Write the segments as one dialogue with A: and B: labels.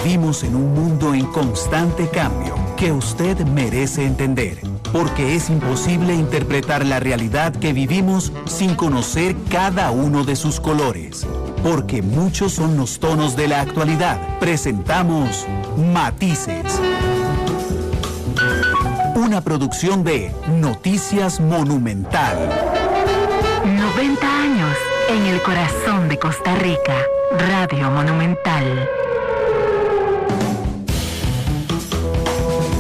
A: vivimos en un mundo en constante cambio que usted merece entender, porque es imposible interpretar la realidad que vivimos sin conocer cada uno de sus colores. Porque muchos son los tonos de la actualidad. Presentamos Matices. Una producción de Noticias Monumental.
B: 90 años en el corazón de Costa Rica. Radio Monumental.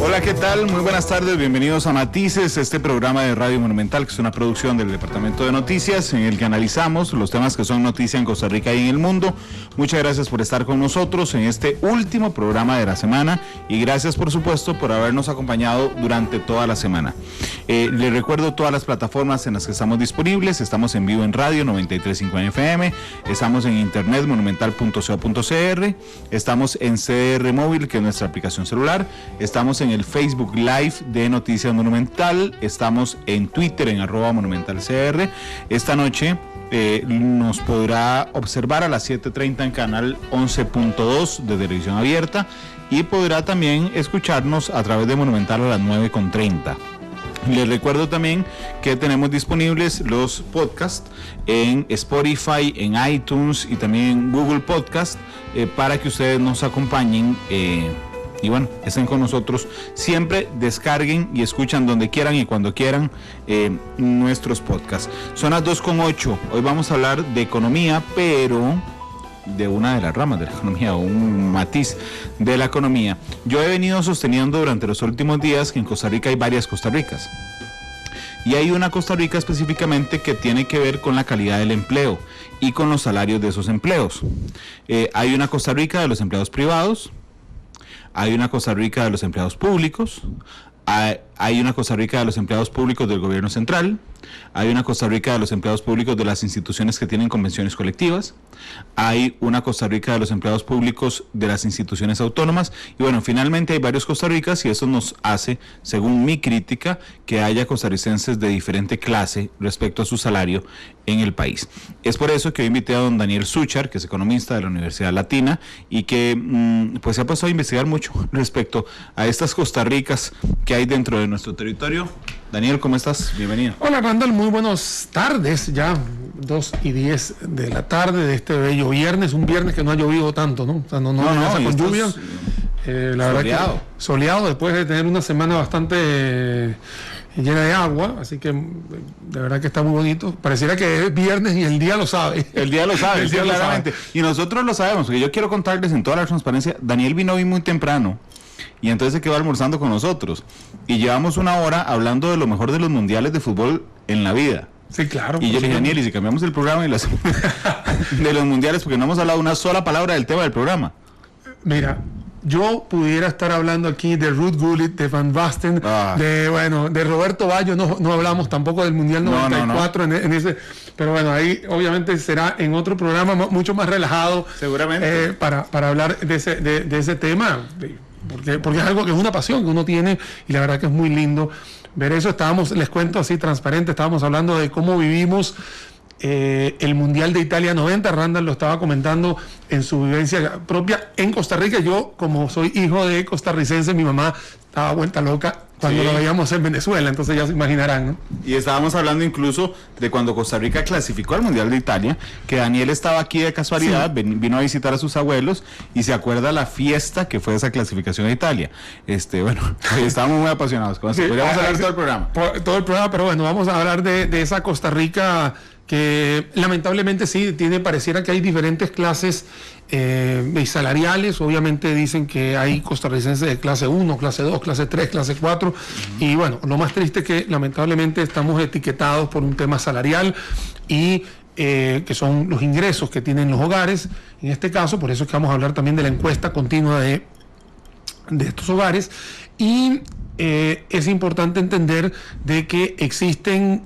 C: Hola, ¿qué tal? Muy buenas tardes, bienvenidos a Matices, este programa de Radio Monumental, que es una producción del Departamento de Noticias, en el que analizamos los temas que son noticia en Costa Rica y en el mundo. Muchas gracias por estar con nosotros en este último programa de la semana y gracias, por supuesto, por habernos acompañado durante toda la semana. Les recuerdo todas las plataformas en las que estamos disponibles. Estamos en vivo en radio 93.5 FM, estamos en internet monumental.co.cr, estamos en CR Móvil, que es nuestra aplicación celular, estamos en el Facebook Live de Noticias Monumental, estamos en Twitter en @monumentalcr. Esta noche nos podrá observar a las 7:30 en canal 11.2 de televisión abierta y podrá también escucharnos a través de Monumental a las 9:30. Les recuerdo también que tenemos disponibles los podcasts en Spotify, en iTunes y también en Google Podcast para que ustedes nos acompañen y bueno, estén con nosotros siempre, descarguen y escuchan donde quieran y cuando quieran nuestros podcasts. Son las 2:08, hoy vamos a hablar de economía, pero de una de las ramas de la economía, un matiz de la economía. Yo he venido sosteniendo durante los últimos días que en Costa Rica hay varias Costa Ricas. Y hay una Costa Rica específicamente que tiene que ver con la calidad del empleo y con los salarios de esos empleos. Hay una Costa Rica de los empleados privados, hay una Costa Rica de los empleados públicos, hay una Costa Rica de los empleados públicos del gobierno central, hay una Costa Rica de los empleados públicos de las instituciones que tienen convenciones colectivas, hay una Costa Rica de los empleados públicos de las instituciones autónomas y bueno, finalmente hay varios Costa Ricas y eso nos hace, según mi crítica, que haya costarricenses de diferente clase respecto a su salario en el país. Es por eso que hoy invité a don Daniel Suchar, que es economista de la Universidad Latina y que pues se ha pasado a investigar mucho respecto a estas Costa Ricas que hay dentro de nuestro territorio. Daniel, ¿cómo estás? Bienvenido.
D: Hola, Randall, muy buenas tardes, ya 2:10 de la tarde de este bello viernes, un viernes que no ha llovido tanto, ¿no? O sea, no con lluvia, la verdad que soleado después de tener una semana bastante llena de agua, así que de verdad que está muy bonito. Pareciera que es viernes y el día lo sabe.
C: El día lo sabe, sí, claramente. Y nosotros lo sabemos, porque yo quiero contarles en toda la transparencia, Daniel vino hoy muy temprano y entonces se quedó almorzando con nosotros y llevamos una hora hablando de lo mejor de los mundiales de fútbol en la vida.
D: Sí, claro.
C: Y yo le dije, Daniel, y si cambiamos el programa y lo hacemos de los mundiales, porque no hemos hablado una sola palabra del tema del programa.
D: Mira, yo pudiera estar hablando aquí de Ruud Gullit, de Van Basten, de Roberto Baggio, no hablamos tampoco del Mundial 94 En ese, pero bueno, ahí obviamente será en otro programa mucho más relajado.
C: Seguramente.
D: Para hablar de ese tema, porque es algo que es una pasión que uno tiene y la verdad que es muy lindo ver eso. Les cuento así transparente, estábamos hablando de cómo vivimos el Mundial de Italia 90, Randall lo estaba comentando en su vivencia propia en Costa Rica. Yo, como soy hijo de costarricense, mi mamá estaba vuelta loca cuando lo veíamos en Venezuela, entonces ya se imaginarán, ¿no?
C: Y estábamos hablando incluso de cuando Costa Rica clasificó al Mundial de Italia, que Daniel estaba aquí de casualidad, vino a visitar a sus abuelos y se acuerda la fiesta que fue esa clasificación a Italia. Bueno, estábamos muy apasionados con eso. Podríamos hablar todo el programa.
D: Todo el programa, pero bueno, vamos a hablar de esa Costa Rica que lamentablemente sí, pareciera que hay diferentes clases salariales. Obviamente dicen que hay costarricenses de clase 1, clase 2, clase 3, clase 4 y bueno, lo más triste es que lamentablemente estamos etiquetados por un tema salarial y que son los ingresos que tienen los hogares. En este caso, por eso es que vamos a hablar también de la encuesta continua de estos hogares y es importante entender de que existen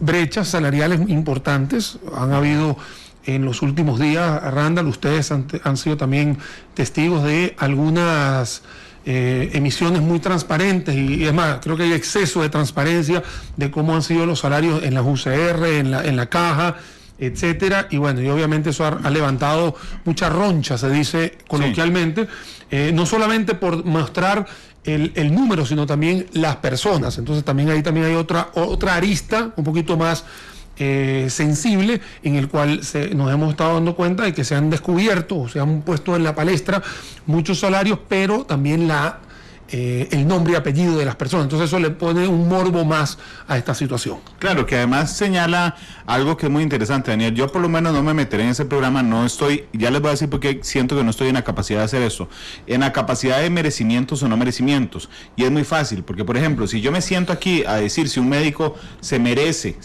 D: brechas salariales importantes. Han habido en los últimos días, Randall, ustedes han sido también testigos de algunas emisiones muy transparentes y es más, creo que hay exceso de transparencia de cómo han sido los salarios en las UCR, en la caja, etcétera, y bueno, y obviamente eso ha levantado mucha roncha, se dice coloquialmente, no solamente por mostrar el número, sino también las personas. Entonces también hay otra arista un poquito más sensible, en el cual nos hemos estado dando cuenta de que se han descubierto o se han puesto en la palestra muchos salarios, pero también el nombre y apellido de las personas. Entonces eso le pone un morbo más a esta situación.
C: Claro, que además señala algo que es muy interesante, Daniel. Yo por lo menos no me meteré en ese programa, no estoy, ya les voy a decir porque siento que no estoy en la capacidad de hacer eso, en la capacidad de merecimientos o no merecimientos. Y es muy fácil, porque por ejemplo, si yo me siento aquí a decir si un médico se merece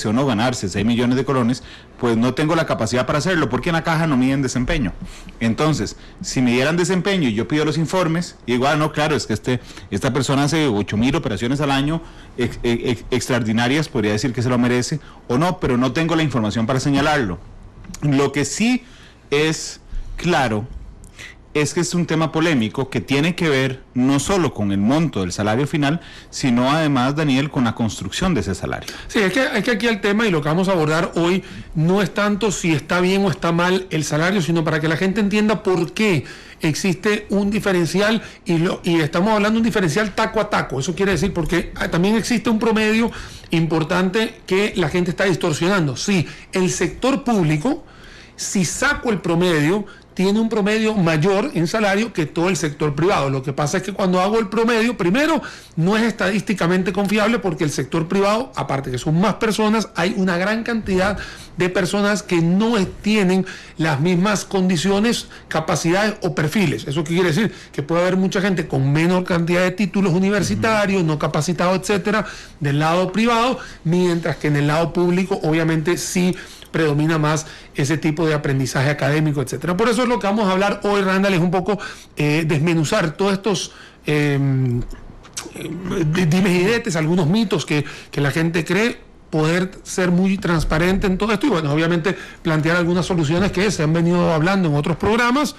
C: o no ganarse 6 millones de colones, pues no tengo la capacidad para hacerlo, porque en la caja no miden desempeño. Entonces, si me dieran desempeño y yo pido los informes, igual, no, claro, es que esta persona hace 8,000 operaciones al año, extraordinarias, podría decir que se lo merece, o no, pero no tengo la información para señalarlo. Lo que sí es claro es que es un tema polémico que tiene que ver no solo con el monto del salario final, sino además, Daniel, con la construcción de ese salario.
D: Sí, es que aquí el tema, y lo que vamos a abordar hoy, no es tanto si está bien o está mal el salario, sino para que la gente entienda por qué existe un diferencial, y estamos hablando de un diferencial taco a taco. Eso quiere decir porque también existe un promedio importante que la gente está distorsionando. Sí, el sector público, si saco el promedio, tiene un promedio mayor en salario que todo el sector privado. Lo que pasa es que cuando hago el promedio, primero, no es estadísticamente confiable, porque el sector privado, aparte que son más personas, hay una gran cantidad de personas que no tienen las mismas condiciones, capacidades o perfiles. ¿Eso qué quiere decir? Que puede haber mucha gente con menor cantidad de títulos universitarios, no capacitados, etcétera, del lado privado, mientras que en el lado público, obviamente, sí predomina más ese tipo de aprendizaje académico, etcétera. Por eso es lo que vamos a hablar hoy, Randall, es un poco desmenuzar todos estos dimes y diretes, algunos mitos que la gente cree, poder ser muy transparente en todo esto y, bueno, obviamente plantear algunas soluciones que se han venido hablando en otros programas,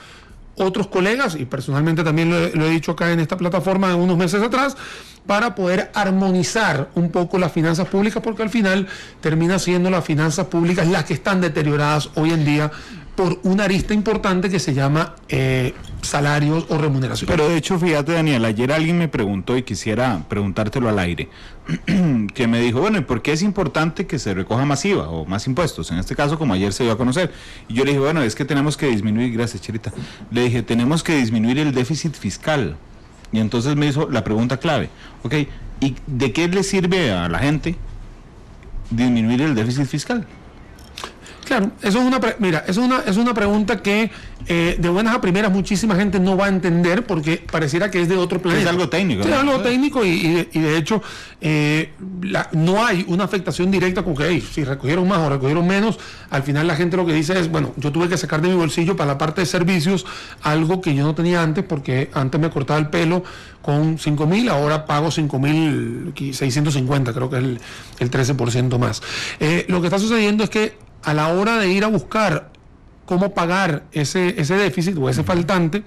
D: otros colegas, y personalmente también lo he dicho acá en esta plataforma unos meses atrás, para poder armonizar un poco las finanzas públicas, porque al final termina siendo las finanzas públicas las que están deterioradas hoy en día por una arista importante que se llama salarios o remuneración.
C: Pero de hecho, fíjate, Daniel, ayer alguien me preguntó, y quisiera preguntártelo al aire, que me dijo, bueno, ¿y por qué es importante que se recoja más IVA o más impuestos? En este caso, como ayer se dio a conocer. Y yo le dije, bueno, es que tenemos que disminuir, gracias, Cherita, le dije, tenemos que disminuir el déficit fiscal. Y entonces me hizo la pregunta clave, ok, ¿y de qué le sirve a la gente disminuir el déficit fiscal?
D: Claro, eso es una pregunta que de buenas a primeras muchísima gente no va a entender, porque pareciera que es de otro planeta.
C: Es algo técnico.
D: Sí, es algo técnico y de hecho no hay una afectación directa con que si recogieron más o recogieron menos. Al final la gente lo que dice es, bueno, yo tuve que sacar de mi bolsillo para la parte de servicios algo que yo no tenía antes, porque antes me cortaba el pelo con 5,000, ahora pago 5,650, creo que es el 13% más. Lo que está sucediendo es que a la hora de ir a buscar cómo pagar ese déficit o ese faltante,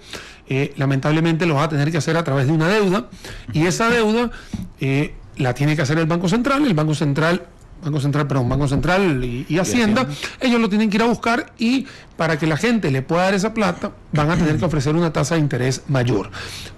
D: lamentablemente lo va a tener que hacer a través de una deuda, y esa deuda la tiene que hacer el Banco Central y Hacienda. Ellos lo tienen que ir a buscar, y para que la gente le pueda dar esa plata, van a tener que ofrecer una tasa de interés mayor.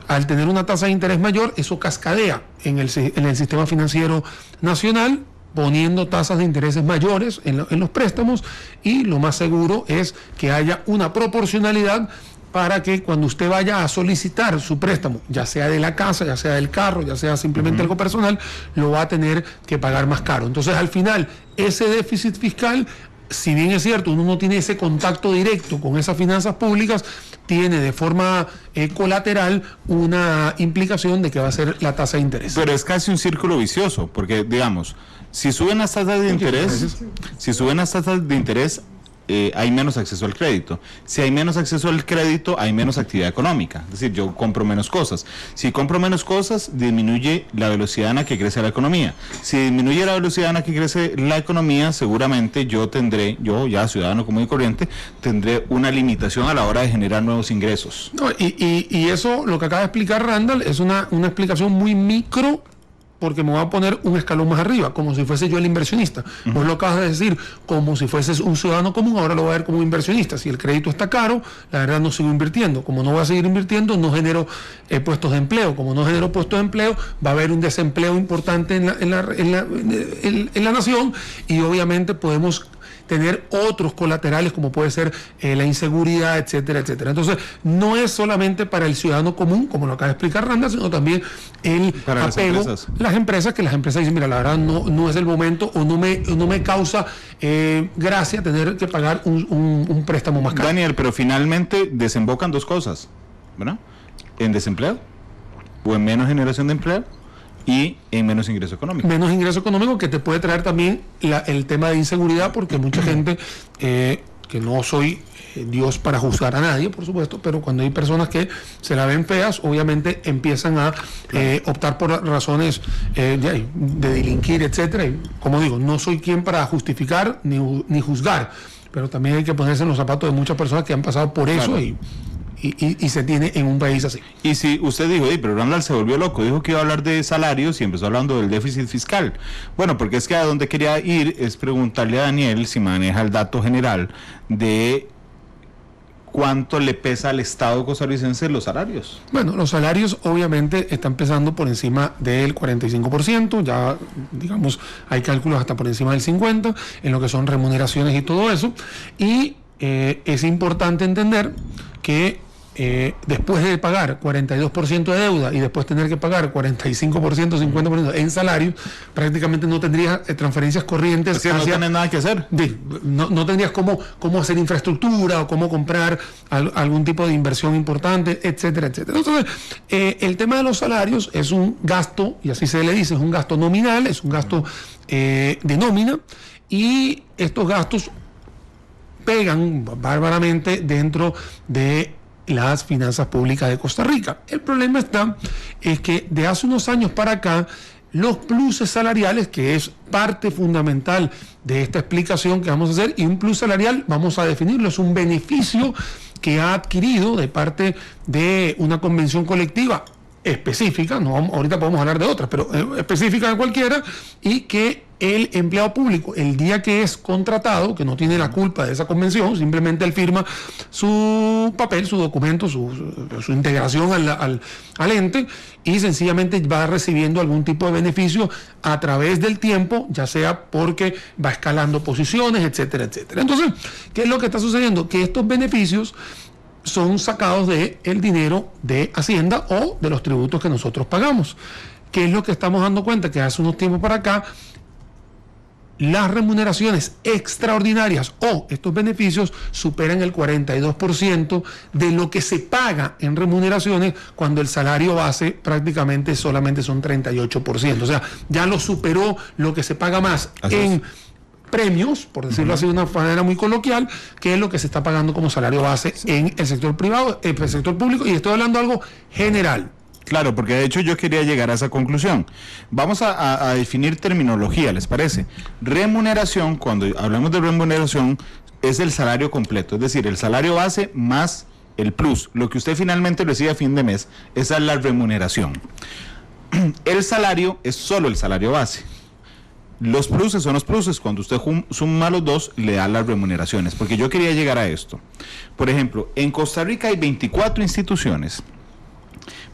D: Al tener una tasa de interés mayor, eso cascadea en el sistema financiero nacional, poniendo tasas de intereses mayores en los préstamos, y lo más seguro es que haya una proporcionalidad para que cuando usted vaya a solicitar su préstamo, ya sea de la casa, ya sea del carro, ya sea simplemente algo personal, lo va a tener que pagar más caro. Entonces, al final, ese déficit fiscal, si bien es cierto, uno no tiene ese contacto directo con esas finanzas públicas, tiene de forma colateral una implicación de que va a ser la tasa de interés.
C: Pero es casi un círculo vicioso, porque, digamos, si suben las tasas de interés, hay menos acceso al crédito. Si hay menos acceso al crédito, hay menos actividad económica. Es decir, yo compro menos cosas. Si compro menos cosas, disminuye la velocidad en la que crece la economía. Si disminuye la velocidad en la que crece la economía, seguramente yo ya ciudadano común y corriente, tendré una limitación a la hora de generar nuevos ingresos.
D: No, y eso, lo que acaba de explicar Randall, es una explicación muy micro porque me voy a poner un escalón más arriba, como si fuese yo el inversionista. Vos lo acabas de decir, como si fueses un ciudadano común, ahora lo voy a ver como un inversionista. Si el crédito está caro, la verdad no sigo invirtiendo. Como no voy a seguir invirtiendo, no genero puestos de empleo. Como no genero puestos de empleo, va a haber un desempleo importante en la nación, y obviamente podemos tener otros colaterales como puede ser la inseguridad, etcétera, etcétera. Entonces, no es solamente para el ciudadano común, como lo acaba de explicar Randa, sino también el
C: para
D: apego, las empresas, que las empresas dicen, mira, la verdad no es el momento, o no me causa gracia tener que pagar un préstamo más caro.
C: Daniel, pero finalmente desembocan dos cosas, ¿verdad? En desempleo, o en menos generación de empleo, y en menos ingreso económico.
D: Menos ingreso económico, que te puede traer también el tema de inseguridad, porque mucha gente, que no soy Dios para juzgar a nadie, por supuesto, pero cuando hay personas que se la ven feas, obviamente empiezan a optar por razones de delinquir, etcétera. Y, como digo, no soy quien para justificar ni juzgar, pero también hay que ponerse en los zapatos de muchas personas que han pasado por eso, claro. Y se tiene en un país así.
C: Y si usted dijo, pero Randall se volvió loco, dijo que iba a hablar de salarios y empezó hablando del déficit fiscal. Bueno, porque es que a donde quería ir es preguntarle a Daniel si maneja el dato general de cuánto le pesa al Estado costarricense los salarios.
D: Bueno, los salarios obviamente están pesando por encima del 45%, ya digamos hay cálculos hasta por encima del 50%, en lo que son remuneraciones y todo eso, y es importante entender que después de pagar 42% de deuda y después tener que pagar 45%, 50% en salarios, prácticamente no tendrías transferencias corrientes.
C: Así no tienes nada que hacer.
D: No tendrías cómo hacer infraestructura o cómo comprar algún tipo de inversión importante, etcétera, etcétera. Entonces, el tema de los salarios es un gasto, y así se le dice, es un gasto nominal, es un gasto de nómina, y estos gastos pegan bárbaramente dentro de las finanzas públicas de Costa Rica. El problema es que de hace unos años para acá, los pluses salariales, que es parte fundamental de esta explicación que vamos a hacer, y un plus salarial, vamos a definirlo, es un beneficio que ha adquirido de parte de una convención colectiva específica, ahorita podemos hablar de otras, pero específica de cualquiera, y que el empleado público, el día que es contratado, que no tiene la culpa de esa convención, simplemente él firma su papel, su documento, su integración al ente, y sencillamente va recibiendo algún tipo de beneficio a través del tiempo, ya sea porque va escalando posiciones, etcétera, etcétera. Entonces, ¿qué es lo que está sucediendo? Que estos beneficios son sacados del dinero de Hacienda o de los tributos que nosotros pagamos. ¿Qué es lo que estamos dando cuenta? Que hace unos tiempos para acá, las remuneraciones extraordinarias o estos beneficios superan el 42% de lo que se paga en remuneraciones, cuando el salario base prácticamente solamente son 38%. O sea, ya lo superó lo que se paga más en premios, por decirlo así de una manera muy coloquial, que es lo que se está pagando como salario base en el sector privado, el sector público, y estoy hablando de algo general.
C: Claro, porque de hecho yo quería llegar a esa conclusión. Vamos a definir terminología, ¿les parece? Remuneración, cuando hablamos de remuneración, es el salario completo, es decir, el salario base más el plus. Lo que usted finalmente recibe a fin de mes, esa es la remuneración. El salario es solo el salario base. Los pluses son los pluses, cuando usted suma los dos, le da las remuneraciones, porque yo quería llegar a esto. Por ejemplo, en Costa Rica hay 24 instituciones,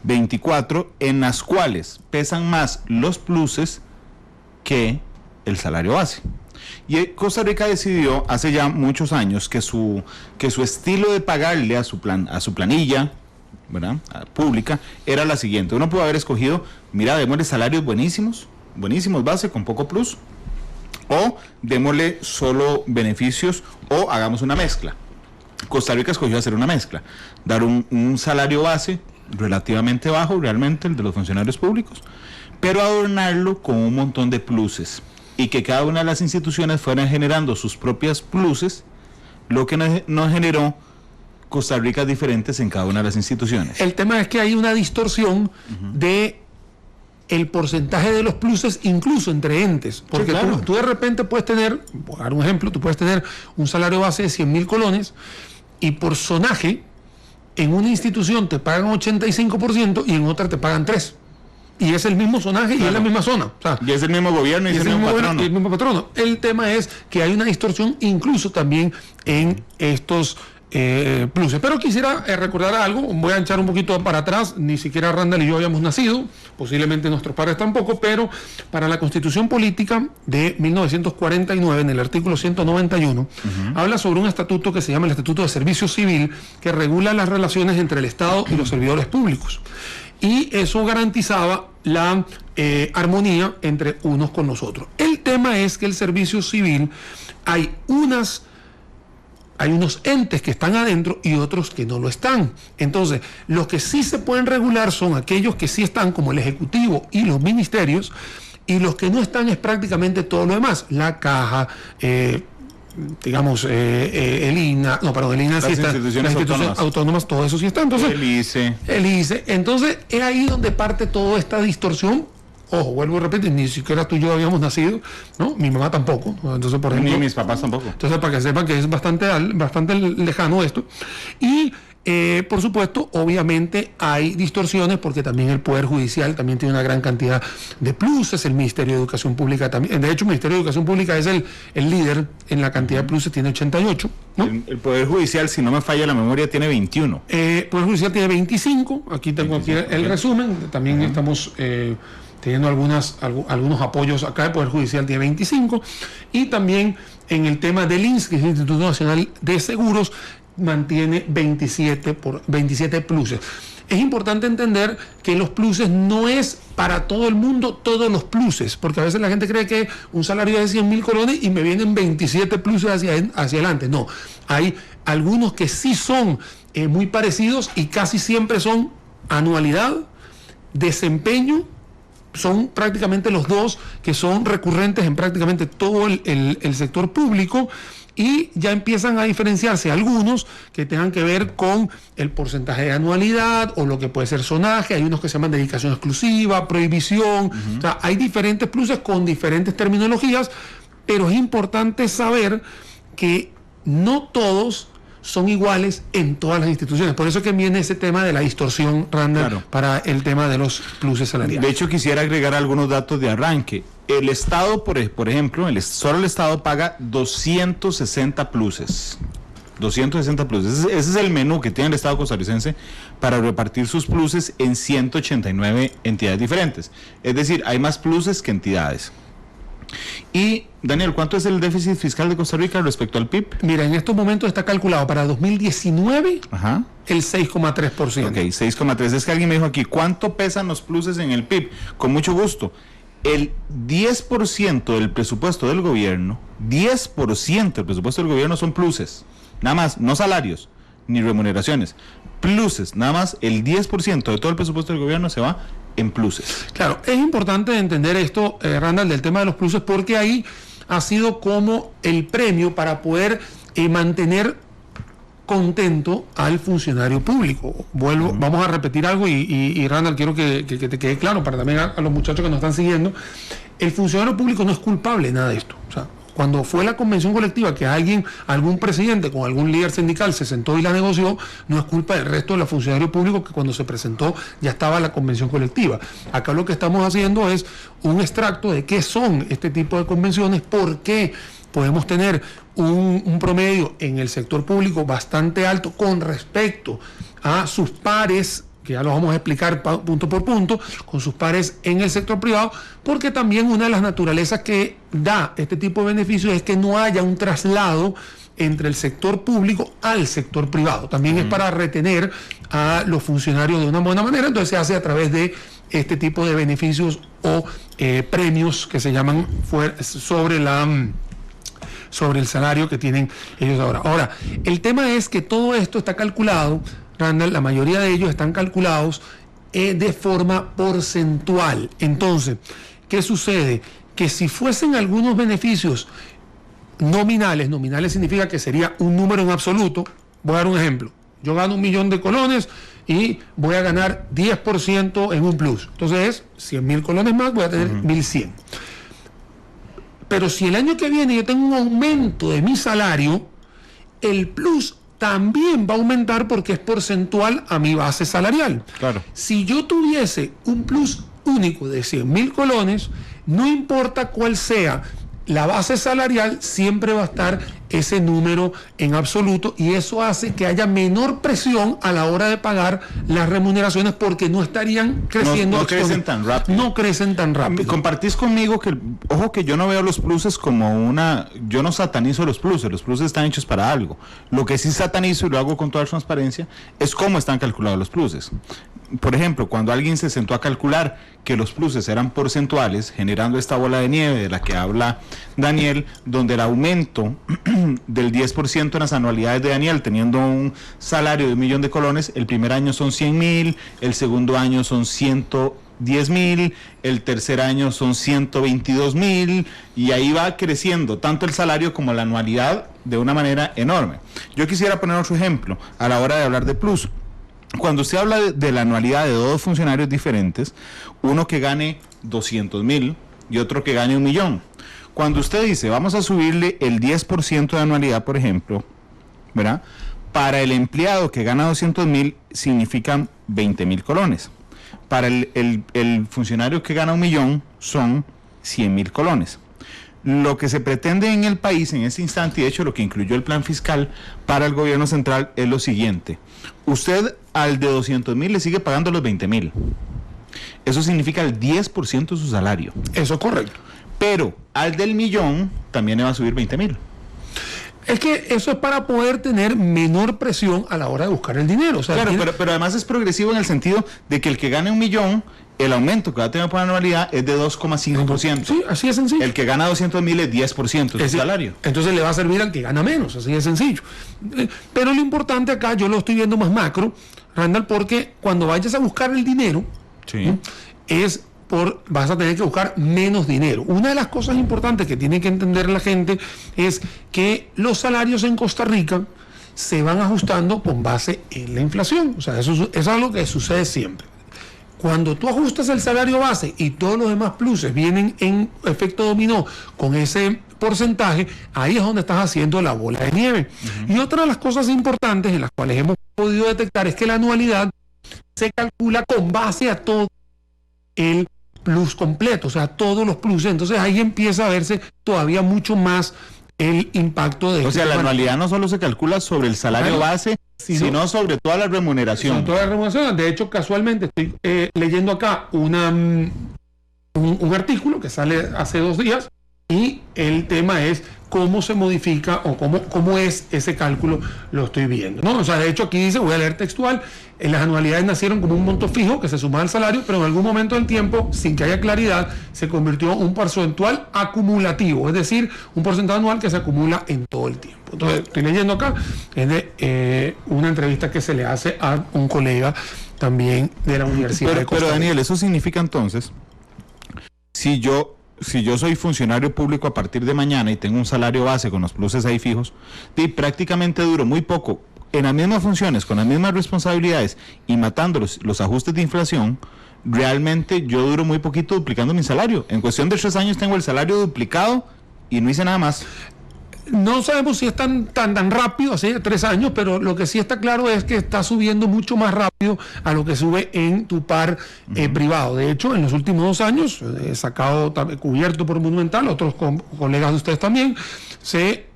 C: 24 en las cuales pesan más los pluses que el salario base. Y Costa Rica decidió hace ya muchos años que su estilo de pagarle a su planilla, ¿verdad?, pública, era la siguiente. Uno puede haber escogido, mira, démosle salarios buenísimos base con poco plus, o démosle solo beneficios, o hagamos una mezcla. Costa Rica escogió hacer una mezcla, dar un salario base relativamente bajo, realmente el de los funcionarios públicos, pero adornarlo con un montón de pluses, y que cada una de las instituciones fueran generando sus propias pluses, lo que nos generó Costa Rica diferentes en cada una de las instituciones.
D: El tema es que hay una distorsión de el porcentaje de los pluses incluso entre entes, porque sí, claro, tú de repente puedes tener, por dar un ejemplo, tú puedes tener un salario base de 100,000 colones, y por zonaje en una institución te pagan 85% y en otra te pagan 3%. y es el mismo zonaje, claro, y es la misma zona. O sea,
C: y es el mismo gobierno y es el mismo patrono.
D: El mismo patrono. El tema es que hay una distorsión incluso también en estos pluses. Pero quisiera recordar algo, voy a echar un poquito para atrás, ni siquiera Randall y yo habíamos nacido, posiblemente nuestros padres tampoco, pero para la Constitución Política de 1949, en el artículo 191, habla sobre un estatuto que se llama el Estatuto de Servicio Civil, que regula las relaciones entre el Estado y los servidores públicos. Y eso garantizaba la armonía entre unos con los otros. El tema es que el servicio civil hay unos entes que están adentro y otros que no lo están. Entonces, los que sí se pueden regular son aquellos que sí están, como el Ejecutivo y los ministerios, y los que no están es prácticamente todo lo demás. La Caja, digamos, el INA, no, perdón, el INA sí está, las instituciones autónomas, todo eso sí está. Entonces, el ICE. Entonces, es ahí donde parte toda esta distorsión. Ojo, vuelvo a repetir, ni siquiera tú y yo habíamos nacido, ¿no? Mi mamá tampoco. Entonces, por ejemplo,
C: ni mis papás tampoco.
D: Entonces, para que sepan que es bastante lejano esto. Y, por supuesto, obviamente hay distorsiones porque también el Poder Judicial también tiene una gran cantidad de pluses, el Ministerio de Educación Pública también. De hecho, el Ministerio de Educación Pública es el líder en la cantidad de pluses, tiene 88, ¿no? El
C: Poder Judicial, si no me falla la memoria, tiene 21.
D: El Poder Judicial tiene 25, aquí tengo aquí el resumen, también estamos teniendo algunos apoyos acá. El Poder Judicial tiene 25, y también en el tema del INSS, que es el Instituto Nacional de Seguros, mantiene 27 pluses. Es importante entender que los pluses no es para todo el mundo todos los pluses, porque a veces la gente cree que un salario de 100.000 colones y me vienen 27 pluses hacia adelante. No, hay algunos que sí son muy parecidos y casi siempre son anualidad, desempeño. Son prácticamente los dos que son recurrentes en prácticamente todo el sector público, y ya empiezan a diferenciarse algunos que tengan que ver con el porcentaje de anualidad o lo que puede ser zonaje. Hay unos que se llaman dedicación exclusiva, prohibición. O sea, hay diferentes pluses con diferentes terminologías, pero es importante saber que no todos son iguales en todas las instituciones. Por eso que viene ese tema de la distorsión, Randall, claro, para el tema de los pluses salariales.
C: De hecho, quisiera agregar algunos datos de arranque. El Estado, por ejemplo, solo el Estado paga 260 pluses. 260 pluses. Ese es el menú que tiene el Estado costarricense para repartir sus pluses en 189 entidades diferentes. Es decir, hay más pluses que entidades. Y, Daniel, ¿cuánto es el déficit fiscal de Costa Rica respecto al PIB?
D: Mira, en estos momentos está calculado para 2019 el 6,3%.
C: Ok, 6,3%. Es que alguien me dijo aquí, ¿cuánto pesan los pluses en el PIB? Con mucho gusto. El 10% del presupuesto del gobierno, 10% del presupuesto del gobierno son pluses. Nada más, no salarios, ni remuneraciones. Pluses, nada más el 10% de todo el presupuesto del gobierno se va en pluses.
D: Claro, es importante entender esto, Randall, del tema de los pluses, porque ahí ha sido como el premio para poder mantener contento al funcionario público. Vamos a repetir algo y Randall, quiero que te quede claro para también a los muchachos que nos están siguiendo. El funcionario público no es culpable de nada de esto. O sea, cuando fue la convención colectiva, que algún presidente con algún líder sindical se sentó y la negoció, no es culpa del resto de los funcionarios públicos que cuando se presentó ya estaba la convención colectiva. Acá lo que estamos haciendo es un extracto de qué son este tipo de convenciones, por qué podemos tener un promedio en el sector público bastante alto con respecto a sus pares, que ya lo vamos a explicar punto por punto, con sus pares en el sector privado, porque también una de las naturalezas que da este tipo de beneficios es que no haya un traslado entre el sector público al sector privado. También es para retener a los funcionarios de una buena manera, entonces se hace a través de este tipo de beneficios o premios que se llaman sobre el salario que tienen ellos ahora. Ahora, el tema es que todo esto está calculado, Randall, la mayoría de ellos están calculados de forma porcentual. Entonces, ¿qué sucede? Que si fuesen algunos beneficios nominales significa que sería un número en absoluto. Voy a dar un ejemplo. Yo gano 1.000.000 de colones y voy a ganar 10% en un plus. Entonces es 100.000 colones más, voy a tener 1.100. Pero si el año que viene yo tengo un aumento de mi salario, el plus también va a aumentar porque es porcentual a mi base salarial.
C: Claro.
D: Si yo tuviese un plus único de 100.000 colones, no importa cuál sea la base salarial, siempre va a estar ese número en absoluto, y eso hace que haya menor presión a la hora de pagar las remuneraciones, porque no estarían creciendo.
C: No crecen tan rápido.
D: No crecen tan rápido.
C: Compartís conmigo que, ojo, que yo no veo los pluses como yo no satanizo los pluses están hechos para algo. Lo que sí satanizo, y lo hago con toda transparencia, es cómo están calculados los pluses. Por ejemplo, cuando alguien se sentó a calcular que los pluses eran porcentuales, generando esta bola de nieve de la que habla Daniel, donde el aumento del 10% en las anualidades de Daniel, teniendo un salario de 1 millón de colones, el primer año son 100.000, el segundo año son 110.000, el tercer año son 122.000, y ahí va creciendo tanto el salario como la anualidad de una manera enorme. Yo quisiera poner otro ejemplo a la hora de hablar de plus. Cuando usted habla de la anualidad de dos funcionarios diferentes, uno que gane 200.000 y otro que gane 1 millón. Cuando usted dice, vamos a subirle el 10% de anualidad, por ejemplo, ¿verdad? Para el empleado que gana 200.000 significan 20.000 colones. Para el funcionario que gana 1 millón son 100.000 colones. Lo que se pretende en el país en este instante, y de hecho lo que incluyó el plan fiscal para el gobierno central, es lo siguiente. Usted al de 200.000 le sigue pagando los 20.000. Eso significa el 10% de su salario.
D: Eso es correcto.
C: Pero al del millón también le va a subir 20.000.
D: Es que eso es para poder tener menor presión a la hora de buscar el dinero. O sea,
C: claro, pero además es progresivo en el sentido de que el que gane 1 millón, el aumento que va a tener por anualidad es de 2,5%.
D: Sí, así es sencillo.
C: El que gana 200.000 es 10% de su salario.
D: Entonces le va a servir al que gana menos, así de sencillo. Pero lo importante acá, yo lo estoy viendo más macro, Randall, porque cuando vayas a buscar el dinero,
C: sí,
D: vas a tener que buscar menos dinero. Una de las cosas importantes que tiene que entender la gente es que los salarios en Costa Rica se van ajustando con base en la inflación. O sea, eso es algo que sucede siempre. Cuando tú ajustas el salario base y todos los demás pluses vienen en efecto dominó con ese porcentaje, ahí es donde estás haciendo la bola de nieve. Y otra de las cosas importantes en las cuales hemos podido detectar es que la anualidad se calcula con base a todo el plus completo, o sea, todos los pluses. Entonces ahí empieza a verse todavía mucho más el impacto de...
C: O sea, la anualidad no solo se calcula sobre el salario base, sino sobre toda la remuneración.
D: Sobre toda la remuneración. De hecho, casualmente estoy leyendo acá un artículo que sale hace 2 días, y el tema es cómo se modifica o cómo es ese cálculo, lo estoy viendo, ¿no? O sea, de hecho aquí dice, voy a leer textual, las anualidades nacieron como un monto fijo que se sumaba al salario, pero en algún momento del tiempo, sin que haya claridad, se convirtió en un porcentual acumulativo, es decir, un porcentaje anual que se acumula en todo el tiempo. Entonces, estoy leyendo acá, es de una entrevista que se le hace a un colega también de la Universidad de Costa Rica.
C: Pero Daniel, eso significa entonces, si yo soy funcionario público a partir de mañana y tengo un salario base con los pluses ahí fijos, y prácticamente duro muy poco en las mismas funciones, con las mismas responsabilidades y matando los ajustes de inflación, realmente yo duro muy poquito duplicando mi salario. En cuestión de 3 años tengo el salario duplicado y no hice nada más.
D: No sabemos si es tan rápido, así de 3 años, pero lo que sí está claro es que está subiendo mucho más rápido a lo que sube en tu par privado. De hecho, en los últimos 2 años, cubierto por Monumental, otros colegas de ustedes también, se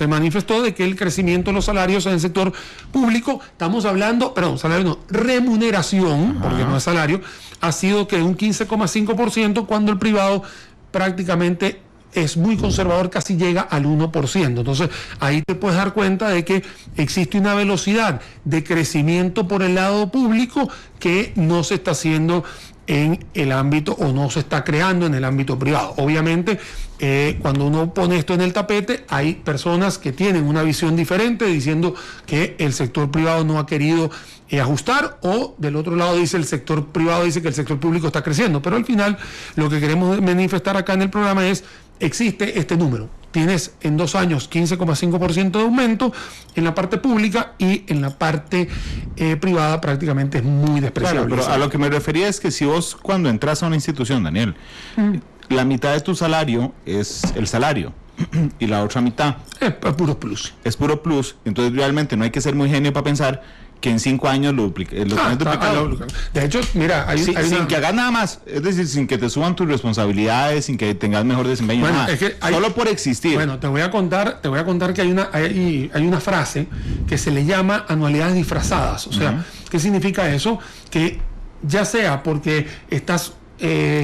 D: manifestó de que el crecimiento de los salarios en el sector público, estamos hablando, remuneración, porque no es salario, ha sido que un 15,5%, cuando el privado prácticamente es muy conservador, casi llega al 1%. Entonces, ahí te puedes dar cuenta de que existe una velocidad de crecimiento por el lado público que no se está haciendo en el ámbito, o no se está creando en el ámbito privado. Obviamente, cuando uno pone esto en el tapete, hay personas que tienen una visión diferente, diciendo que el sector privado no ha querido ajustar, o del otro lado dice el sector privado dice que el sector público está creciendo. Pero al final, lo que queremos manifestar acá en el programa es, existe este número. Tienes en 2 años 15,5% de aumento en la parte pública, y en la parte privada prácticamente es muy despreciable.
C: Claro, pero a lo que me refería es que si vos, cuando entras a una institución, Daniel, la mitad de tu salario es el salario y la otra mitad
D: es puro plus.
C: Es puro plus. Entonces realmente no hay que ser muy genio para pensar que en 5 años lo tienes duplicado.
D: De hecho, mira,
C: sin que hagas nada más, es decir, sin que te suban tus responsabilidades, sin que tengas mejor desempeño,
D: bueno,
C: nada.
D: Es que
C: solo por existir.
D: Bueno, te voy a contar que hay una frase que se le llama anualidades disfrazadas. O sea, ¿qué significa eso? Que ya sea porque estás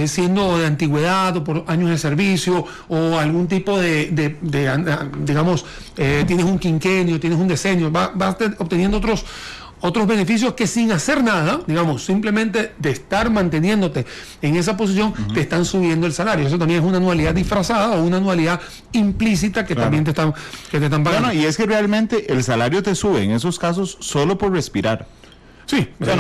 D: siendo de antigüedad o por años de servicio o algún tipo digamos, tienes un quinquenio, tienes un decenio, vas obteniendo otros beneficios que sin hacer nada, digamos, simplemente de estar manteniéndote en esa posición, te están subiendo el salario. Eso también es una anualidad disfrazada o una anualidad implícita que también te están pagando.
C: Bueno, y es que realmente el salario te sube en esos casos solo por respirar.
D: Sí.
C: O sea,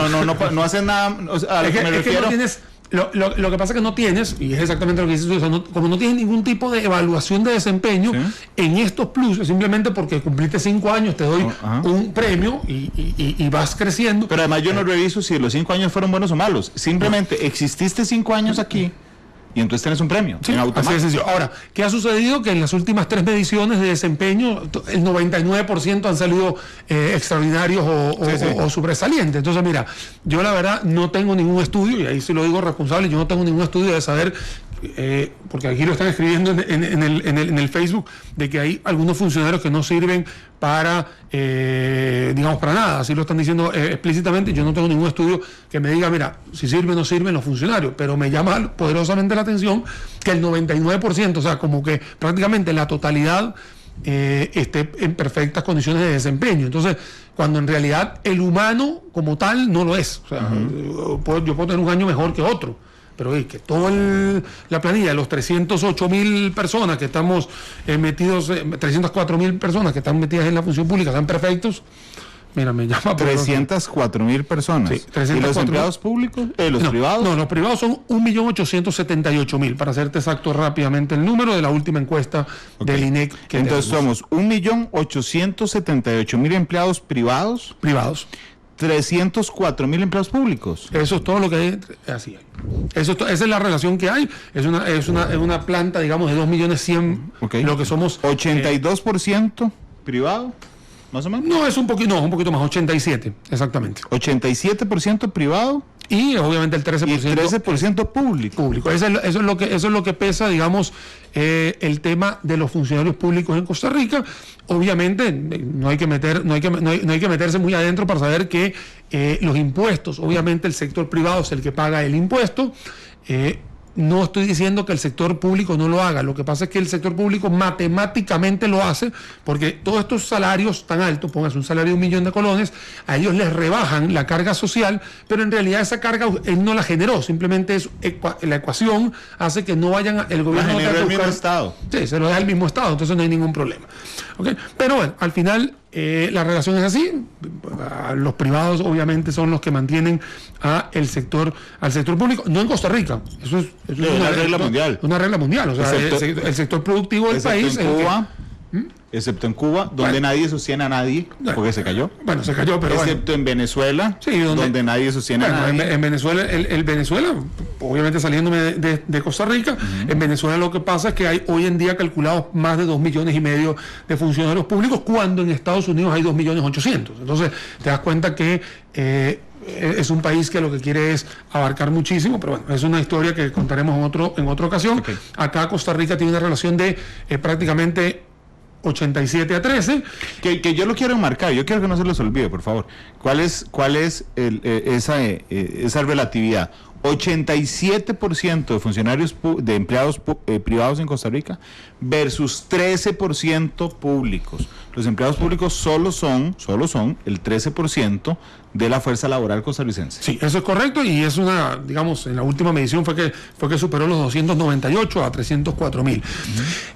C: no haces nada, o sea, a lo que me refiero.
D: Que no tienes, lo que pasa es que no tienes, y es exactamente lo que dices tú, o sea, como no tienes ningún tipo de evaluación de desempeño en estos pluses, simplemente porque cumpliste 5 años, te doy un premio y vas creciendo.
C: Pero además yo no reviso si los 5 años fueron buenos o malos. Simplemente exististe 5 años aquí y entonces tienes un premio.
D: Sí, en automático. Así de sencillo. Ahora, ¿qué ha sucedido? Que en las últimas 3 mediciones de desempeño, el 99% han salido extraordinarios o sobresalientes. Entonces, mira, yo la verdad no tengo ningún estudio, y ahí sí lo digo responsable, yo no tengo ningún estudio de saber, porque aquí lo están escribiendo en el Facebook, de que hay algunos funcionarios que no sirven para, digamos, para nada. Así lo están diciendo explícitamente. Yo no tengo ningún estudio que me diga, mira, si sirven o no sirven los funcionarios, pero me llama poderosamente la atención que el 99%, o sea, como que prácticamente la totalidad esté en perfectas condiciones de desempeño. Entonces, cuando en realidad el humano como tal no lo es. O sea, yo puedo tener un año mejor que otro, pero que toda la planilla de los 308.000 personas que estamos metidos, 304.000 personas que están metidas en la función pública, están perfectos. Mira, me llama
C: 304.000 personas. Sí, 304. ¿Y los empleados públicos? ¿Los privados?
D: No, los privados son 1.878.000, para hacerte exacto rápidamente el número de la última encuesta del INEC.
C: Entonces somos 1.878.000 empleados privados. 304.000 empleados públicos.
D: Eso es todo lo que hay. Así hay. Esa es la relación que hay. Es una planta, digamos, de 2.100.000, lo que somos.
C: 82% privado, más o menos.
D: No, es un poquito más, 87, exactamente.
C: 87% privado.
D: Y obviamente el 13%.
C: Y el 13% público.
D: Eso es lo que pesa, digamos, el tema de los funcionarios públicos en Costa Rica. Obviamente no hay que meterse muy adentro para saber que los impuestos, obviamente el sector privado es el que paga el impuesto. No estoy diciendo que el sector público no lo haga. Lo que pasa es que el sector público matemáticamente lo hace, porque todos estos salarios tan altos, pongas un salario de 1 millón de colones, a ellos les rebajan la carga social, pero en realidad esa carga él no la generó, simplemente es la ecuación hace que no vayan, el gobierno
C: la generó el mismo Estado.
D: Sí, se lo da el mismo Estado, entonces no hay ningún problema. ¿Okay? Pero bueno, al final la relación es así. Los privados obviamente son los que mantienen al sector público, no en Costa Rica, eso es
C: una regla mundial.
D: Una regla mundial, o sea, el sector productivo del país.
C: Excepto en Cuba, donde nadie sostiene a nadie, porque se cayó.
D: Bueno, se cayó, pero
C: excepto en Venezuela, donde nadie sostiene a nadie.
D: En Venezuela, el Venezuela, obviamente saliéndome de Costa Rica, en Venezuela lo que pasa es que hay hoy en día calculados más de 2,5 millones de funcionarios públicos, cuando en Estados Unidos hay 2,800,000. Entonces, te das cuenta que es un país que lo que quiere es abarcar muchísimo, pero bueno, es una historia que contaremos en otra ocasión. Okay. Acá Costa Rica tiene una relación de prácticamente 87-13.
C: Que yo lo quiero enmarcar, yo quiero que no se los olvide, por favor. ¿Cuál es esa relatividad? 87% de funcionarios de empleados privados en Costa Rica versus 13% públicos. Los empleados públicos solo son el 13% de la fuerza laboral costarricense.
D: Sí, eso es correcto, y es digamos, en la última medición fue que superó los 298 a 304.000.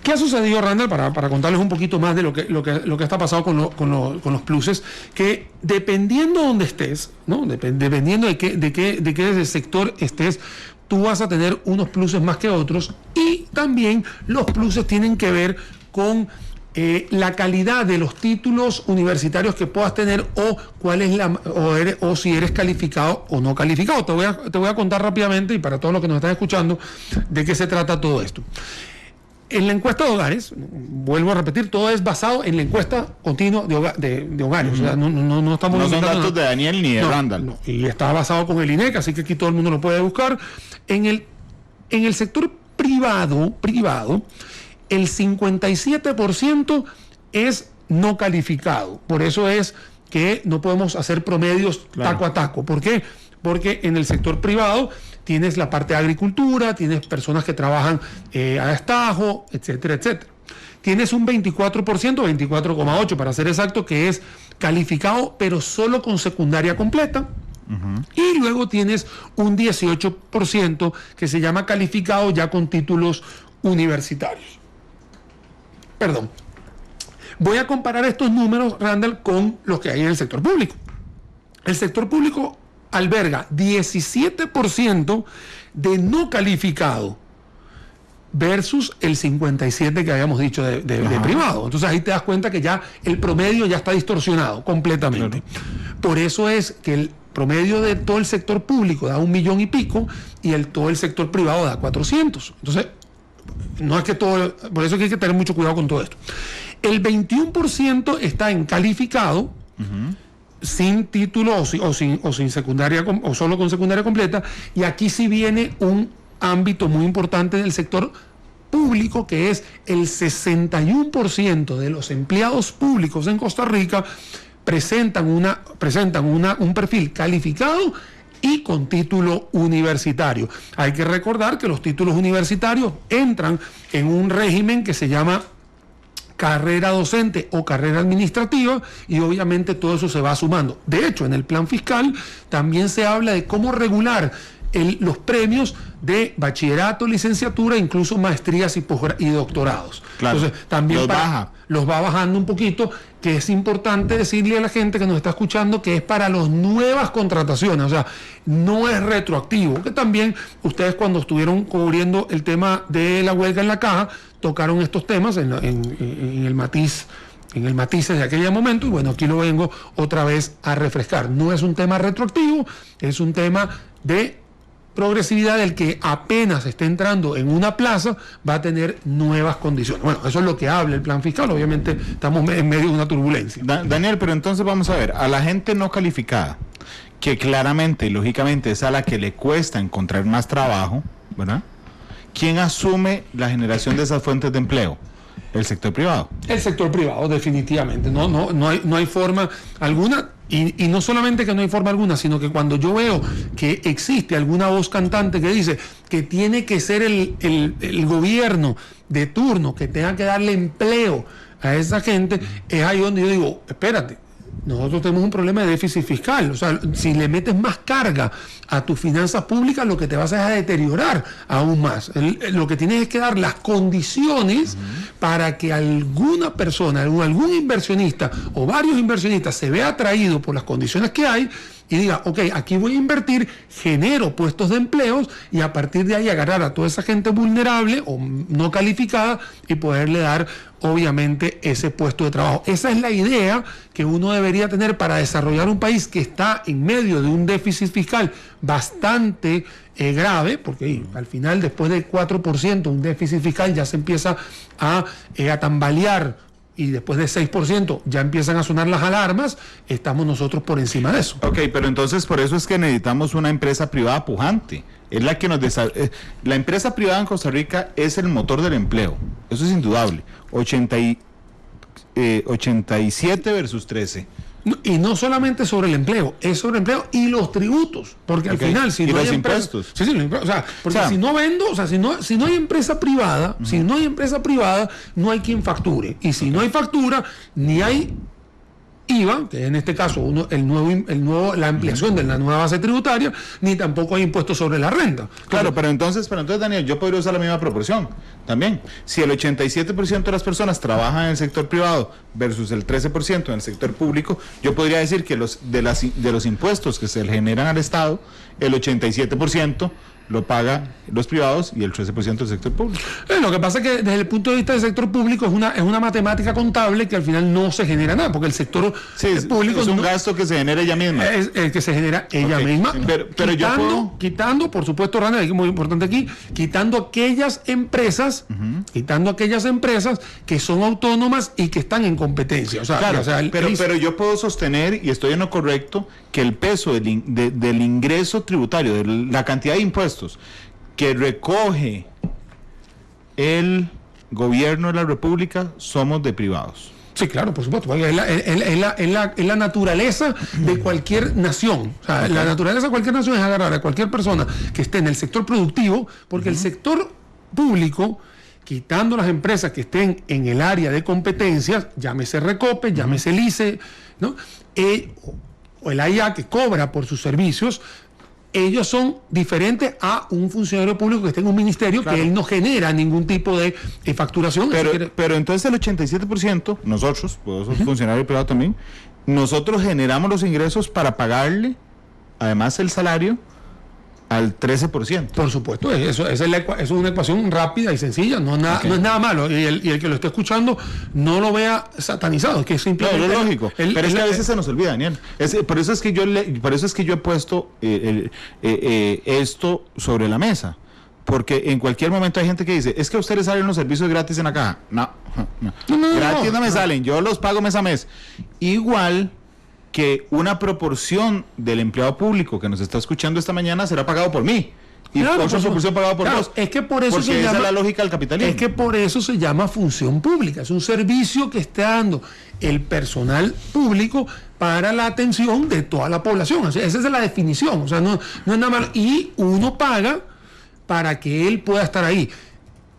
D: ¿Qué ha sucedido, Randall? Para contarles un poquito más de lo que está pasando con los pluses, que dependiendo de donde estés, ¿no? Dependiendo de qué sector estés, tú vas a tener unos pluses más que otros, y también los pluses tienen que ver con la calidad de los títulos universitarios que puedas tener, o cuál es o si eres calificado o no calificado. Te voy a contar rápidamente, y para todos los que nos están escuchando, de qué se trata todo esto. En la encuesta de hogares, vuelvo a repetir, todo es basado en la encuesta continua de hogares. O sea, no estamos...
C: No son datos de Daniel ni de Randall.
D: No, y está basado con el INEC, así que aquí todo el mundo lo puede buscar. En el sector privado, el 57% es no calificado. Por eso es que no podemos hacer promedios taco a taco. ¿Por qué? Porque en el sector privado tienes la parte de agricultura, tienes personas que trabajan a destajo, etcétera, etcétera. Tienes un 24%, 24,8% para ser exacto, que es calificado, pero solo con secundaria completa. Y luego tienes un 18% que se llama calificado ya con títulos universitarios. Perdón. Voy a comparar estos números, Randall, con los que hay en el sector público. El sector público alberga 17% de no calificado versus el 57% que habíamos dicho de privado. Entonces ahí te das cuenta que ya el promedio ya está distorsionado completamente. Claro. Por eso es que el promedio de todo el sector público da 1 millón y pico y todo el sector privado da 400. Entonces, no es que todo, por eso es que hay que tener mucho cuidado con todo esto. El 21% está en calificado, sin título o sin secundaria, o solo con secundaria completa, y aquí sí viene un ámbito muy importante del sector público, que es el 61% de los empleados públicos en Costa Rica presentan un perfil calificado y con título universitario. Hay que recordar que los títulos universitarios entran en un régimen que se llama carrera docente o carrera administrativa, y obviamente todo eso se va sumando. De hecho, en el plan fiscal también se habla de cómo regular los premios de bachillerato, licenciatura, incluso maestrías y doctorados. Claro. Entonces, también los va bajando un poquito, que es importante decirle a la gente que nos está escuchando que es para las nuevas contrataciones, o sea, no es retroactivo, que también ustedes cuando estuvieron cubriendo el tema de la huelga en la caja, tocaron estos temas en el matiz, en el matices de aquel momento, y bueno, aquí lo vengo otra vez a refrescar. No es un tema retroactivo, es un tema de progresividad del que apenas esté entrando en una plaza va a tener nuevas condiciones. Bueno, eso es lo que habla el plan fiscal, obviamente estamos en medio de una turbulencia.
C: Daniel, pero entonces vamos a ver, a la gente no calificada, que claramente y lógicamente es a la que le cuesta encontrar más trabajo, ¿verdad? ¿Quién asume la generación de esas fuentes de empleo? El sector privado. El
D: sector privado, definitivamente. No hay forma alguna. Y no solamente que no hay forma alguna, sino que cuando yo veo que existe alguna voz cantante que dice que tiene que ser el gobierno de turno que tenga que darle empleo a esa gente, es ahí donde yo digo, espérate, nosotros tenemos un problema de déficit fiscal. O sea, si le metes más carga a tus finanzas públicas, lo que te vas a deteriorar aún más. Lo que tienes es que dar las condiciones para que alguna persona, algún inversionista o varios inversionistas se vea atraído por las condiciones que hay y diga, ok, aquí voy a invertir, genero puestos de empleos y a partir de ahí agarrar a toda esa gente vulnerable o no calificada y poderle dar obviamente ese puesto de trabajo. Esa es la idea que uno debería tener para desarrollar un país que está en medio de un déficit fiscal bastante grave, porque al final después del 4% un déficit fiscal ya se empieza a tambalear, y después de 6% ya empiezan a sonar las alarmas. Estamos nosotros por encima de eso.
C: Ok, pero entonces por eso es que necesitamos una empresa privada pujante. Es la que nos la empresa privada en Costa Rica es el motor del empleo. Eso es indudable. 87 versus 13.
D: Y no solamente sobre el empleo, es sobre el empleo y los tributos, porque al final si no hay
C: impuestos.
D: Sí, o sea, porque si no vendo, o sea, si no hay empresa privada, no hay quien facture, y si no hay factura, ni hay IVA, que en este caso la ampliación de la nueva base tributaria, ni tampoco hay impuestos sobre la renta.
C: Claro, pero entonces Daniel, yo podría usar la misma proporción también. Si el 87% de las personas trabajan en el sector privado versus el 13% en el sector público, yo podría decir que de los impuestos que se le generan al Estado, el 87% lo paga los privados y el 13% del sector público.
D: Lo que pasa es que desde el punto de vista del sector público es una matemática contable que al final no se genera nada, porque el sector público
C: es un gasto que se genera ella misma.
D: Es el que se genera ella misma.
C: Pero
D: quitando, por supuesto, Rana, es muy importante aquí, quitando aquellas empresas que son autónomas y que están en competencia. O sea,
C: claro,
D: pero
C: yo puedo sostener, y estoy en lo correcto, que el peso del ingreso tributario, de la cantidad de impuestos que recoge el gobierno de la República, somos de privados.
D: Sí, claro, por supuesto, porque es la naturaleza de cualquier nación. O sea, la naturaleza de cualquier nación es agarrar a cualquier persona que esté en el sector productivo, porque el sector público, quitando las empresas que estén en el área de competencias, llámese Recope, llámese el ICE, ¿no? O el AIA, que cobra por sus servicios, ellos son diferentes a un funcionario público que esté en un ministerio, claro, que él no genera ningún tipo de facturación.
C: Pero entonces el 87%, nosotros, funcionario privado también, nosotros generamos los ingresos para pagarle, además el salario, al 13%.
D: Por supuesto, eso es una ecuación rápida y sencilla, no es nada malo. Y el que lo esté escuchando no lo vea satanizado, es que simplemente...
C: No, es lógico, pero es que a veces se nos olvida, Daniel. Por eso es que yo he puesto esto sobre la mesa. Porque en cualquier momento hay gente que dice, es que a ustedes salen los servicios gratis en la caja. No. Gratis no me salen, yo los pago mes a mes. Igual que una proporción del empleado público que nos está escuchando esta mañana será pagado por mí. Y otra proporción pagado por vos.
D: Es que por eso
C: esa es la lógica del capitalismo.
D: Es que por eso se llama función pública. Es un servicio que está dando el personal público para la atención de toda la población. O sea, esa es la definición. O sea, no es nada malo. Y uno paga para que él pueda estar ahí.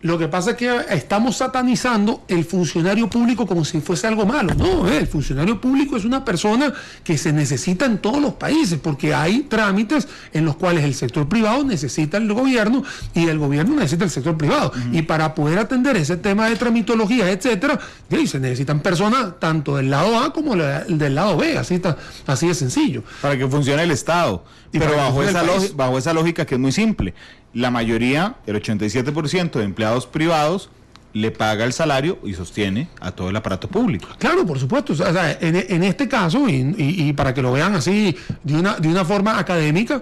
D: Lo que pasa es que estamos satanizando el funcionario público como si fuese algo malo. No, el funcionario público es una persona que se necesita en todos los países, porque hay trámites en los cuales el sector privado necesita el gobierno y el gobierno necesita el sector privado. Y para poder atender ese tema de tramitología, etcétera, se necesitan personas tanto del lado A como del lado B, así de sencillo.
C: Para que funcione el Estado. Pero bajo esa lógica que es muy simple. La mayoría, el 87% de empleados privados, le paga el salario y sostiene a todo el aparato público.
D: Claro, por supuesto. O sea, en este caso, y para que lo vean así de una forma académica,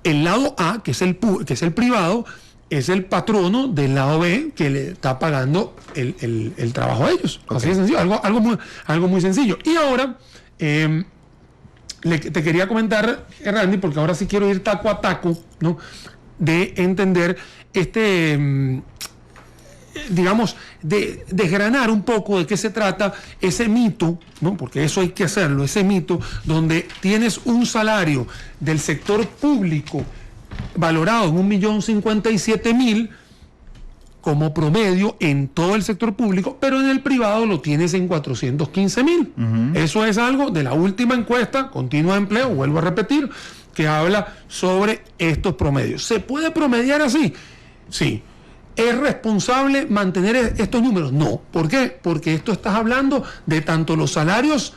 D: el lado A, que es el privado, es el patrono del lado B que le está pagando el trabajo a ellos. Okay. Así de sencillo, algo muy sencillo. Y ahora... te quería comentar, Randy, porque ahora sí quiero ir taco a taco, ¿no? De entender digamos, de desgranar un poco de qué se trata ese mito, ¿no? Porque eso hay que hacerlo, ese mito donde tienes un salario del sector público valorado en 1.057.000 como promedio en todo el sector público, pero en el privado lo tienes en 415.000. Eso es algo de la última encuesta continua de empleo, vuelvo a repetir, que habla sobre estos promedios. ¿Se puede promediar así? Sí. ¿Es responsable mantener estos números? No. ¿Por qué? Porque esto estás hablando de tanto los salarios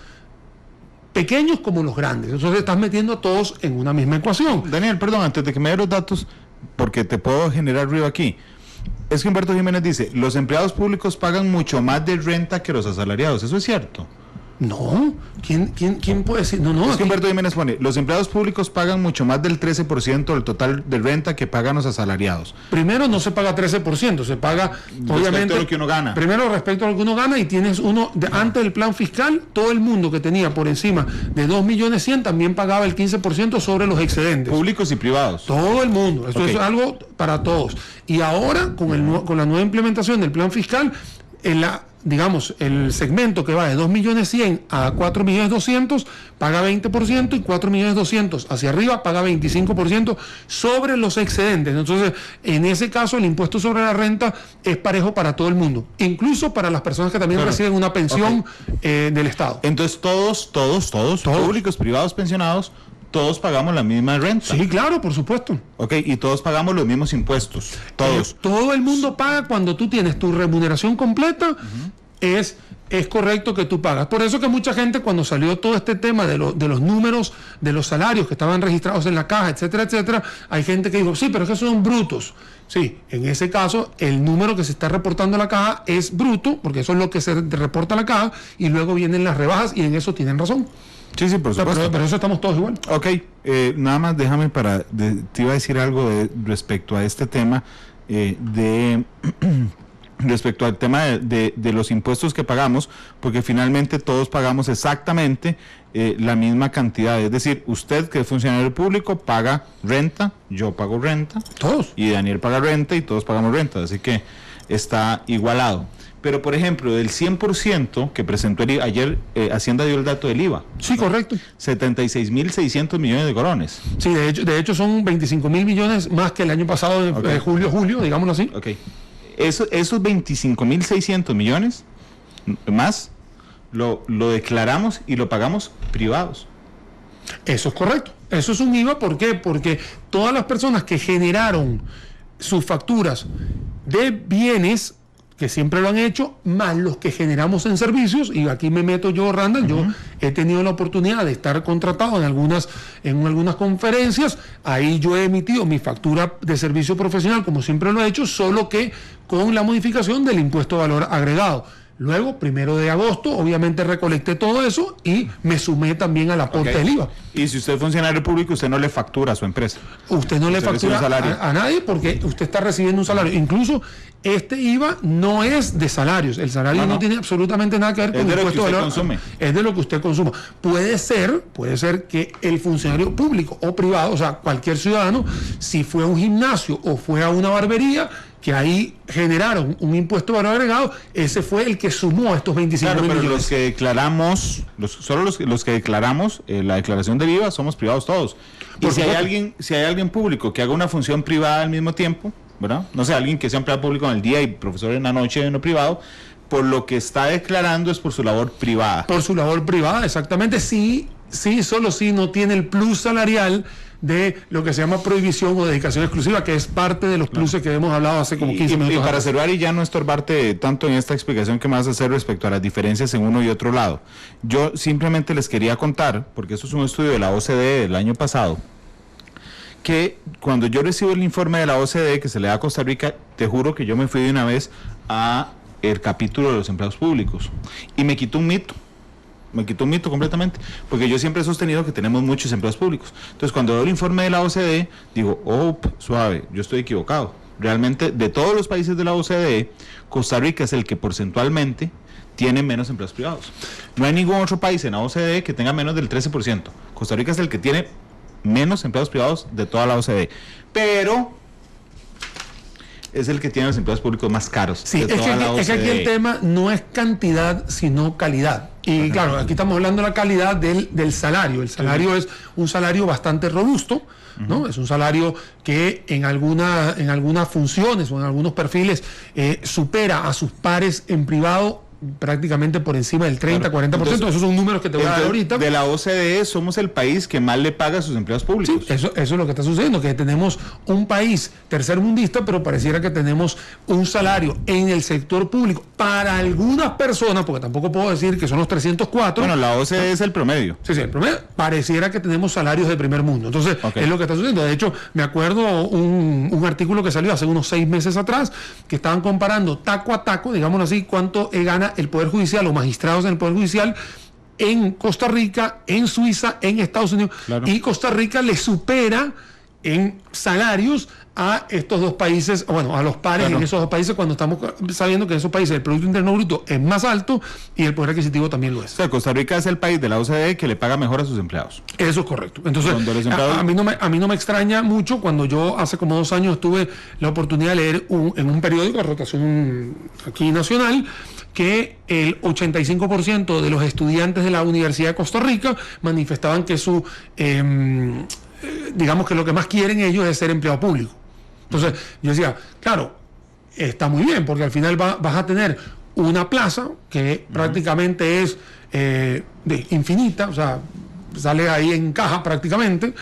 D: pequeños como los grandes. Entonces estás metiendo a todos en una misma ecuación.
C: Daniel, perdón, antes de que me dé los datos, porque te puedo generar ruido aquí. Es que Humberto Jiménez dice, los empleados públicos pagan mucho más de renta que los asalariados. ¿Eso es cierto?
D: No. ¿Quién puede decir? No.
C: Es que Humberto Jiménez pone, los empleados públicos pagan mucho más del 13% del total de renta que pagan los asalariados.
D: Primero no se paga 13%, se paga obviamente
C: respecto a lo que uno gana.
D: Primero respecto a lo que uno gana, y tienes antes del plan fiscal, todo el mundo que tenía por encima de 2.100.000 también pagaba el 15% sobre los excedentes.
C: Públicos y privados.
D: Todo el mundo. Esto es algo para todos. Y ahora, con la nueva implementación del plan fiscal, digamos, el segmento que va de 2.100.000 a 4.200.000 paga 20%, y 4.200.000 hacia arriba paga 25% sobre los excedentes. Entonces, en ese caso, el impuesto sobre la renta es parejo para todo el mundo, incluso para las personas que también reciben una pensión del Estado.
C: Entonces, todos, públicos, privados, pensionados, todos pagamos la misma renta.
D: Sí, claro, por supuesto.
C: Ok, y todos pagamos los mismos impuestos. Todos.
D: Todo el mundo paga cuando tú tienes tu remuneración completa, es es correcto que tú pagas. Por eso que mucha gente, cuando salió todo este tema de los números de los salarios que estaban registrados en la caja, etcétera, etcétera, hay gente que dijo, sí, pero es que son brutos. Sí, en ese caso, el número que se está reportando a la caja es bruto, porque eso es lo que se reporta a la caja, y luego vienen las rebajas, y en eso tienen razón.
C: Sí, por supuesto.
D: Pero eso estamos todos igual.
C: Ok, nada más déjame te iba a decir algo respecto a este tema respecto al tema de los impuestos que pagamos, porque finalmente todos pagamos exactamente la misma cantidad. Es decir, usted que es funcionario público paga renta, yo pago renta,
D: todos,
C: y Daniel paga renta y todos pagamos renta, así que está igualado. Pero, por ejemplo, del 100% que presentó ayer, Hacienda dio el dato del IVA.
D: Sí, correcto.
C: 76.600 millones de colones.
D: Sí, de hecho son 25.000 millones más que el año pasado, de julio, digámoslo así.
C: Ok. Esos 25.600 millones más lo declaramos y lo pagamos privados.
D: Eso es correcto. Eso es un IVA. ¿Por qué? Porque todas las personas que generaron sus facturas de bienes, que siempre lo han hecho, más los que generamos en servicios, y aquí me meto yo, Randall, yo he tenido la oportunidad de estar contratado en algunas conferencias, ahí yo he emitido mi factura de servicio profesional, como siempre lo he hecho, solo que con la modificación del impuesto de valor agregado. Luego, 1 de agosto, obviamente recolecté todo eso y me sumé también al aporte del IVA.
C: Y si usted es funcionario público, usted no le factura a su empresa.
D: Usted no le factura a nadie porque usted está recibiendo un salario. Incluso este IVA no es de salarios. El salario no tiene absolutamente nada que ver con el impuesto de valor. Es de lo que usted consuma. Puede ser que el funcionario público o privado, o sea, cualquier ciudadano, si fue a un gimnasio o fue a una barbería, que ahí generaron un impuesto de valor agregado, ese fue el que sumó estos 25 millones.
C: Pero los que declaramos, solo los que declaramos la declaración del IVA somos privados todos. Y si hay alguien público que haga una función privada al mismo tiempo, ¿verdad? No sé, alguien que sea empleado público en el día y profesor en la noche en lo privado, por lo que está declarando es por su labor privada.
D: Por su labor privada, exactamente. Sí, solo si no tiene el plus salarial de lo que se llama prohibición o dedicación exclusiva, que es parte de los pluses que hemos hablado hace como 15 minutos.
C: Y para cerrar y ya no estorbarte tanto en esta explicación que me vas a hacer respecto a las diferencias en uno y otro lado, yo simplemente les quería contar, porque eso es un estudio de la OCDE del año pasado, que cuando yo recibo el informe de la OCDE que se le da a Costa Rica, te juro que yo me fui de una vez a el capítulo de los empleados públicos y me quitó un mito. Me quitó un mito completamente, porque yo siempre he sostenido que tenemos muchos empleados públicos. Entonces, cuando veo el informe de la OCDE, digo, suave, yo estoy equivocado. Realmente, de todos los países de la OCDE, Costa Rica es el que porcentualmente tiene menos empleados privados. No hay ningún otro país en la OCDE que tenga menos del 13%. Costa Rica es el que tiene menos empleados privados de toda la OCDE. Pero es el que tiene los empleados públicos más caros.
D: Sí, es que aquí el tema no es cantidad, sino calidad. Y claro, aquí estamos hablando de la calidad del salario. El salario es un salario bastante robusto, ¿no? Es un salario que en algunas funciones o en algunos perfiles supera a sus pares en privado prácticamente por encima del 30-40%. Entonces, esos son números que te voy a dar ahorita.
C: De la OCDE somos el país que más le paga a sus empleados públicos.
D: Sí, eso es lo que está sucediendo, que tenemos un país tercermundista, pero pareciera que tenemos un salario en el sector público para algunas personas, porque tampoco puedo decir que son los 304.
C: Bueno, la OCDE es el promedio.
D: Sí, el promedio. Pareciera que tenemos salarios de primer mundo. Entonces, es lo que está sucediendo. De hecho, me acuerdo un artículo que salió hace unos 6 meses atrás, que estaban comparando taco a taco, digámoslo así, cuánto gana el Poder Judicial o magistrados en el Poder Judicial en Costa Rica, en Suiza, en Estados Unidos. Claro. Y Costa Rica le supera en salarios a estos dos países, bueno, a los pares en esos dos países, cuando estamos sabiendo que en esos países el Producto Interno Bruto es más alto y el poder adquisitivo también lo es.
C: O sea, Costa Rica es el país de la OCDE que le paga mejor a sus empleados.
D: Eso es correcto. Entonces, a mí no me extraña mucho cuando yo hace como 2 años tuve la oportunidad de leer en un periódico de rotación aquí nacional que el 85% de los estudiantes de la Universidad de Costa Rica manifestaban que digamos que lo que más quieren ellos es ser empleado público. Entonces, yo decía, claro, está muy bien, porque al final vas a tener una plaza que prácticamente es infinita, o sea, sale ahí en caja prácticamente,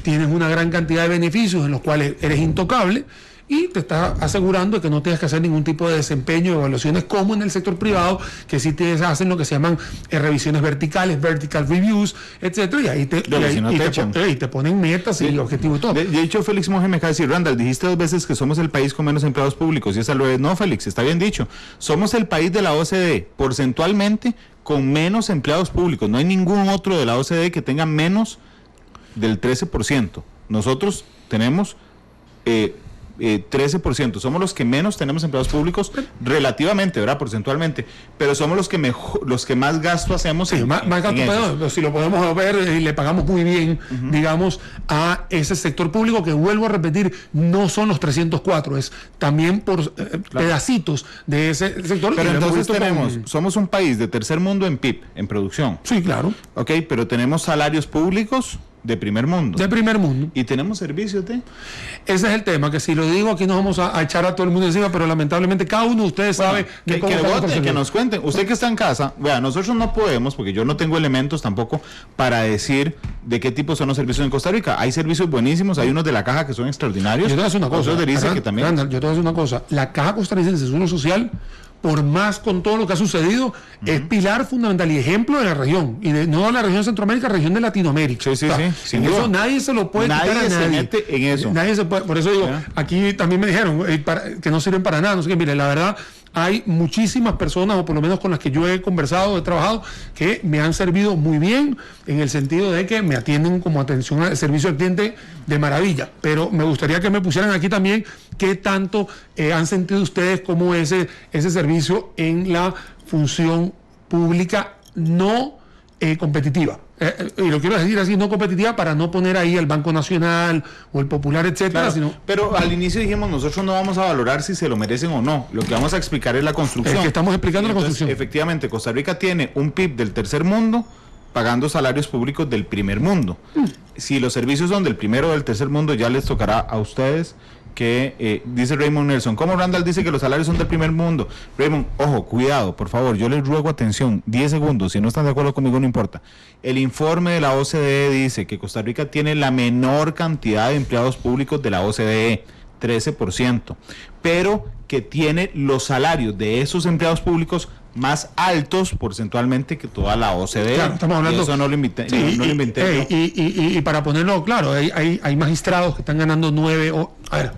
D: tienes una gran cantidad de beneficios en los cuales eres intocable, y te está asegurando de que no tengas que hacer ningún tipo de desempeño, evaluaciones como en el sector privado, que sí te hacen lo que se llaman revisiones verticales, vertical reviews, etcétera, y ahí te ponen metas y objetivos y todo.
C: De hecho, Félix Monge me acaba de decir, Randall, dijiste 2 veces que somos el país con menos empleados públicos, y esa lo es. No, Félix, está bien dicho. Somos el país de la OCDE, porcentualmente, con menos empleados públicos. No hay ningún otro de la OCDE que tenga menos del 13%. Nosotros tenemos 13%. Somos los que menos tenemos empleados públicos relativamente, ¿verdad? Porcentualmente. Pero somos los que más gasto hacemos.
D: Sí, más gasto, si lo podemos ver, y le pagamos muy bien, digamos, a ese sector público, que vuelvo a repetir, no son los 304, es también por pedacitos de ese sector.
C: Pero entonces somos un país de tercer mundo en PIB, en producción.
D: Sí, claro.
C: Ok, pero tenemos salarios públicos de primer mundo.
D: De primer mundo.
C: ¿Y tenemos servicios de?
D: Ese es el tema, que si lo digo aquí nos vamos a echar a todo el mundo encima, pero lamentablemente cada uno de ustedes sabe de cómo
C: que nos cuenten. Usted que está en casa, vea, nosotros no podemos, porque yo no tengo elementos tampoco para decir de qué tipo son los servicios en Costa Rica. Hay servicios buenísimos, hay unos de la Caja que son extraordinarios.
D: Yo te voy a decir una cosa,
C: yo
D: te voy a decir una cosa, la Caja Costarricense de Seguro Social, por más con todo lo que ha sucedido, es pilar fundamental y ejemplo de la región, y no de la región de Centroamérica, región de Latinoamérica.
C: Sí,
D: en eso nadie se lo puede quitar a nadie.
C: Se mete en eso.
D: Nadie se puede, por eso digo, aquí también me dijeron que no sirven para nada, no sé qué, mire, la verdad, hay muchísimas personas, o por lo menos con las que yo he conversado, he trabajado, que me han servido muy bien, en el sentido de que me atienden como atención al servicio al cliente de maravilla. Pero me gustaría que me pusieran aquí también qué tanto han sentido ustedes como ese servicio en la función pública no competitiva. Y lo quiero decir así, no competitiva, para no poner ahí el Banco Nacional o el Popular, etcétera.
C: Claro, pero al inicio dijimos, nosotros no vamos a valorar si se lo merecen o no. Lo que vamos a explicar es la construcción.
D: Es que estamos explicando la construcción.
C: Efectivamente, Costa Rica tiene un PIB del tercer mundo pagando salarios públicos del primer mundo. Si los servicios son del primero o del tercer mundo, ya les tocará a ustedes que dice Raymond Nelson, ¿cómo Randall dice que los salarios son del primer mundo? Raymond, ojo, cuidado, por favor, yo les ruego atención, 10 segundos, si no están de acuerdo conmigo no importa. El informe de la OCDE dice que Costa Rica tiene la menor cantidad de empleados públicos de la OCDE, 13%, pero que tiene los salarios de esos empleados públicos más altos porcentualmente que toda la OCDE.
D: Claro, estamos hablando,
C: y eso no lo inventé.
D: Y para ponerlo claro, hay magistrados que están ganando 9, vamos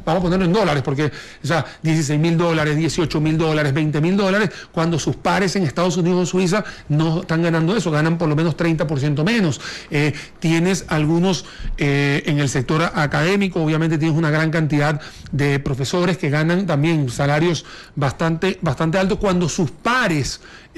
D: a ponerlo en dólares, porque, o sea, $16,000, $18,000, $20,000, cuando sus pares en Estados Unidos o Suiza no están ganando eso, ganan por lo menos 30% menos. Tienes algunos en el sector académico, obviamente tienes una gran cantidad de profesores que ganan también salarios bastante altos, cuando sus pares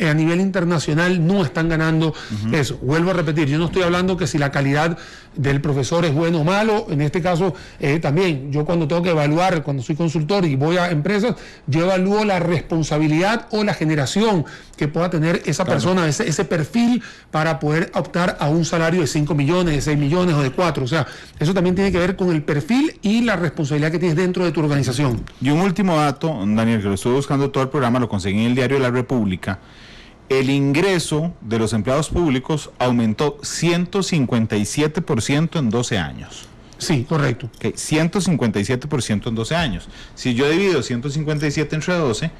D: a nivel internacional no están ganando eso. Vuelvo a repetir, yo no estoy hablando que si la calidad del profesor es bueno o malo. En este caso también, yo cuando tengo que evaluar, cuando soy consultor y voy a empresas, yo evalúo la responsabilidad o la generación que pueda tener esa persona, ese perfil, para poder optar a un salario de 5 millones, de 6 millones o de 4. O sea, eso también tiene que ver con el perfil y la responsabilidad que tienes dentro de tu organización.
C: Y un último dato, Daniel, que lo estuve buscando todo el programa, lo conseguí en el Diario de la República. El ingreso de los empleados públicos aumentó 157% en 12 años.
D: Sí, correcto.
C: 157% en 12 años. Si yo divido 157 entre 12,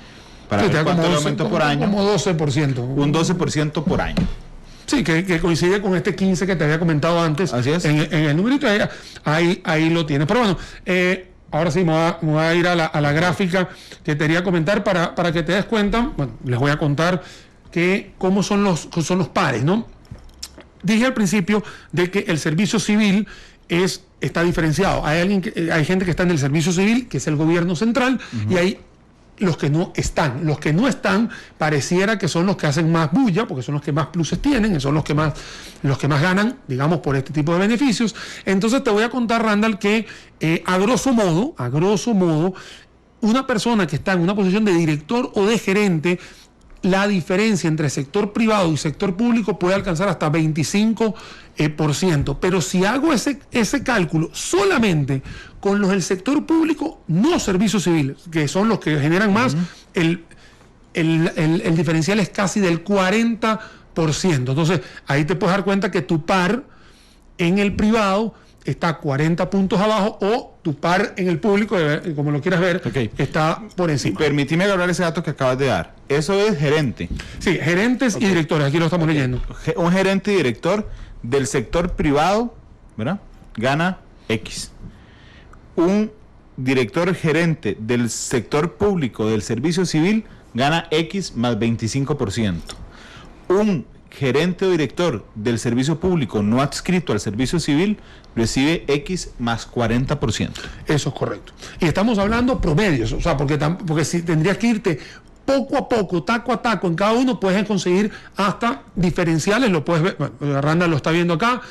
C: para ver cuánto el aumento por año.
D: Como 12%.
C: Un 12% por año.
D: Sí, que coincide con este 15 que te había comentado antes.
C: Así es.
D: En el numerito, ahí lo tienes. Pero bueno, ahora sí me voy a ir a la gráfica que te quería comentar para que te des cuenta. Bueno, les voy a contar cómo son los pares, ¿no? Dije al principio de que el servicio civil está diferenciado. Hay gente que está en el servicio civil, que es el gobierno central, y hay los que no están. Los que no están pareciera que son los que hacen más bulla, porque son los que más pluses tienen, son los que más ganan, digamos, por este tipo de beneficios. Entonces te voy a contar, Randall, que a grosso modo, una persona que está en una posición de director o de gerente, la diferencia entre sector privado y sector público puede alcanzar hasta 25%. Pero si hago ese cálculo solamente con los del sector público, no servicios civiles, que son los que generan más, el diferencial es casi del 40%. Entonces, ahí te puedes dar cuenta que tu par en el privado está 40 puntos abajo, o tu par en el público, como lo quieras ver, está por encima.
C: Permíteme agarrar ese dato que acabas de dar. Eso es gerente.
D: Sí, gerentes y directores, aquí lo estamos leyendo.
C: Un gerente y director del sector privado, ¿verdad?, gana X. Un director gerente del sector público del servicio civil gana X más 25%. Un gerente o director del servicio público no adscrito al servicio civil recibe X más 40%.
D: Eso es correcto. Y estamos hablando promedios, o sea, porque si tendrías que irte poco a poco, taco a taco, en cada uno puedes conseguir hasta diferenciales, lo puedes ver, bueno, Randa lo está viendo acá,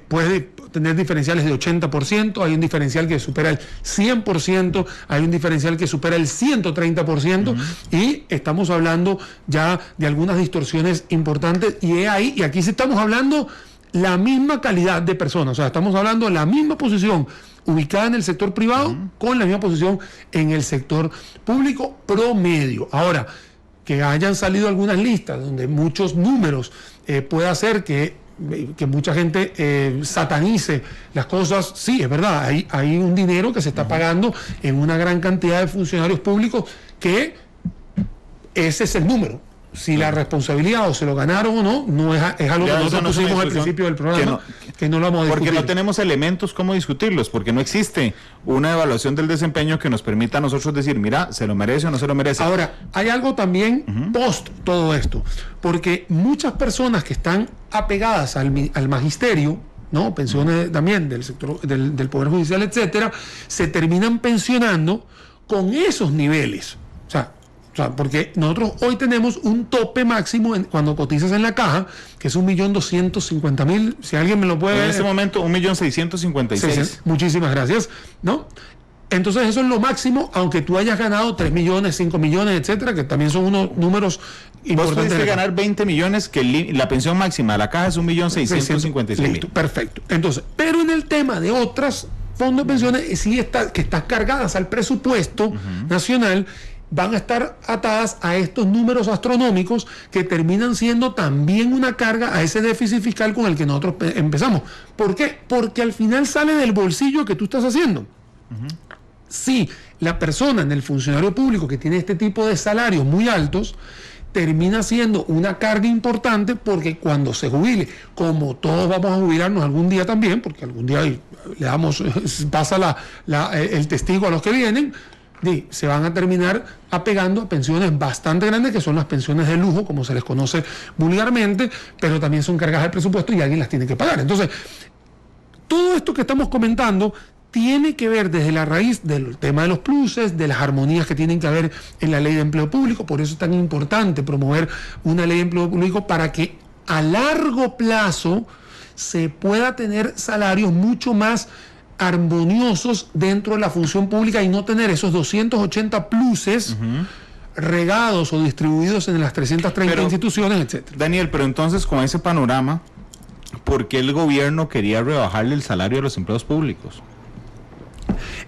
D: puedes tener diferenciales de 80%, hay un diferencial que supera el 100%, hay un diferencial que supera el 130%, y estamos hablando ya de algunas distorsiones importantes, y aquí sí estamos hablando la misma calidad de personas, o sea, estamos hablando de la misma posición ubicada en el sector privado con la misma posición en el sector público promedio. Ahora, que hayan salido algunas listas donde muchos números puede hacer que mucha gente satanice las cosas, sí, es verdad, hay un dinero que se está pagando en una gran cantidad de funcionarios públicos, que ese es el número. Si la responsabilidad o se lo ganaron o no es algo que nosotros pusimos al principio del programa, que no lo vamos a discutir.
C: Porque no tenemos elementos como discutirlos, porque no existe una evaluación del desempeño que nos permita a nosotros decir, mira, se lo merece o no se lo merece.
D: Ahora, hay algo también post todo esto, porque muchas personas que están apegadas al magisterio, ¿no?, pensiones también del sector del Poder Judicial, etcétera, se terminan pensionando con esos niveles. O sea, porque nosotros hoy tenemos un tope máximo cuando cotizas en la caja, que es 1.250.000, si alguien me lo puede ver.
C: En este momento, 1.656.000.
D: Muchísimas gracias, ¿no? Entonces eso es lo máximo, aunque tú hayas ganado 3 millones, 5 millones, etcétera, que también son unos números importantes.
C: Vos pudiste ganar 20 millones, que la pensión máxima de la caja es 1.656.000.
D: Listo, perfecto. Entonces, pero en el tema de otras fondos de pensiones, sí que están cargadas al presupuesto nacional, van a estar atadas a estos números astronómicos que terminan siendo también una carga a ese déficit fiscal con el que nosotros empezamos. ¿Por qué? Porque al final sale del bolsillo que tú estás haciendo. Si la persona en el funcionario público que tiene este tipo de salarios muy altos termina siendo una carga importante, porque cuando se jubile, como todos vamos a jubilarnos algún día también, porque algún día pasa el testigo a los que vienen, se van a terminar apegando a pensiones bastante grandes, que son las pensiones de lujo, como se les conoce vulgarmente, pero también son cargadas del presupuesto y alguien las tiene que pagar. Entonces, todo esto que estamos comentando tiene que ver desde la raíz del tema de los pluses, de las armonías que tienen que haber en la ley de empleo público. Por eso es tan importante promover una ley de empleo público, para que a largo plazo se pueda tener salarios mucho más armoniosos dentro de la función pública y no tener esos 280 pluses regados o distribuidos en las 330 instituciones, etcétera.
C: Daniel, pero entonces, con ese panorama, ¿por qué el gobierno quería rebajarle el salario a los empleados públicos?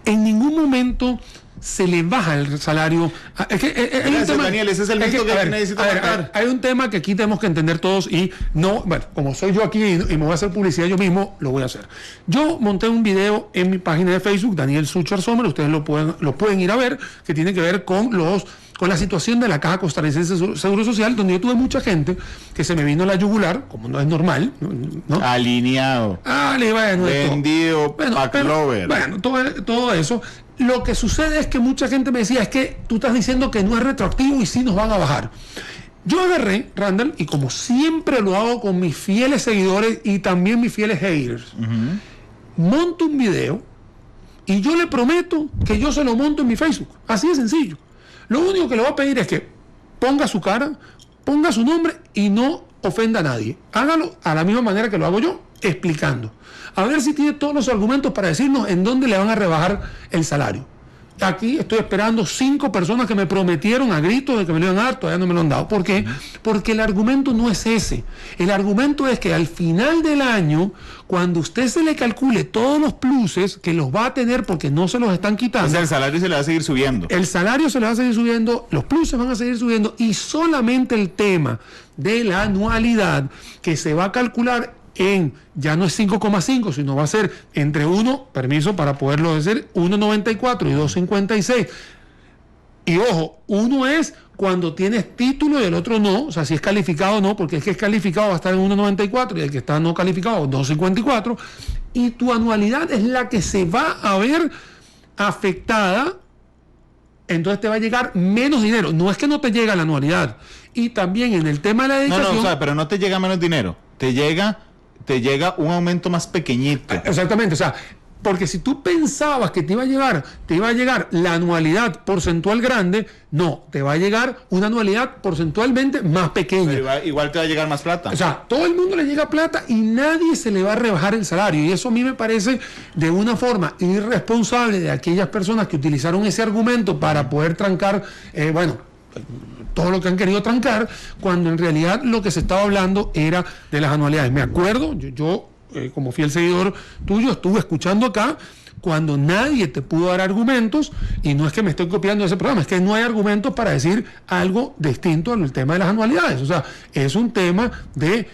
D: En ningún momento se le baja el salario. Hay un tema,
C: Daniel, ese es el mito que necesito matar.
D: Hay un tema que aquí tenemos que entender todos, y no, bueno, como soy yo aquí y me voy a hacer publicidad yo mismo, lo voy a hacer. Yo monté un video en mi página de Facebook, Daniel Suchar Sommer, ustedes lo pueden ir a ver, que tiene que ver con la situación de la Caja Costarricense de Seguro Social, donde yo tuve mucha gente que se me vino la yugular, como no es normal, ¿no?
C: Alineado. Vendido, backlover.
D: Bueno, todo eso. Lo que sucede es que mucha gente me decía, es que tú estás diciendo que no es retroactivo y sí nos van a bajar. Yo agarré, Randall, y como siempre lo hago con mis fieles seguidores y también mis fieles haters, monto un video y yo le prometo que yo se lo monto en mi Facebook. Así de sencillo. Lo único que le voy a pedir es que ponga su cara, ponga su nombre y no ofenda a nadie. Hágalo a la misma manera que lo hago yo, explicando. A ver si tiene todos los argumentos para decirnos en dónde le van a rebajar el salario. Aquí estoy esperando 5 personas que me prometieron a gritos de que me lo iban a dar, todavía no me lo han dado. ¿Por qué? Porque el argumento no es ese. El argumento es que al final del año, cuando usted se le calcule todos los pluses, que los va a tener porque no se los están quitando.
C: O sea, el salario se le va a seguir subiendo.
D: El salario se le va a seguir subiendo, los pluses van a seguir subiendo, y solamente el tema de la anualidad que se va a calcular ya no es 5,5, sino va a ser entre 1, permiso para poderlo decir, 1,94 y 2,56. Y ojo, uno es cuando tienes título y el otro no, o sea, si es calificado o no, porque el que es calificado va a estar en 1,94 y el que está no calificado 2,54, y tu anualidad es la que se va a ver afectada, entonces te va a llegar menos dinero. No es que no te llega la anualidad. Y también en el tema de la dedicación...
C: No, o sea, pero no te llega menos dinero, te llega un aumento más pequeñito.
D: Exactamente, o sea, porque si tú pensabas que te iba a llegar la anualidad porcentual grande, no, te va a llegar una anualidad porcentualmente más pequeña.
C: Pero igual te va a llegar más plata.
D: O sea, todo el mundo le llega plata y nadie se le va a rebajar el salario. Y eso a mí me parece de una forma irresponsable de aquellas personas que utilizaron ese argumento para poder trancar, todo lo que han querido trancar, cuando en realidad lo que se estaba hablando era de las anualidades. Me acuerdo, yo como fiel seguidor tuyo, estuve escuchando acá cuando nadie te pudo dar argumentos, y no es que me estoy copiando de ese programa, es que no hay argumentos para decir algo distinto al tema de las anualidades. O sea, es un tema de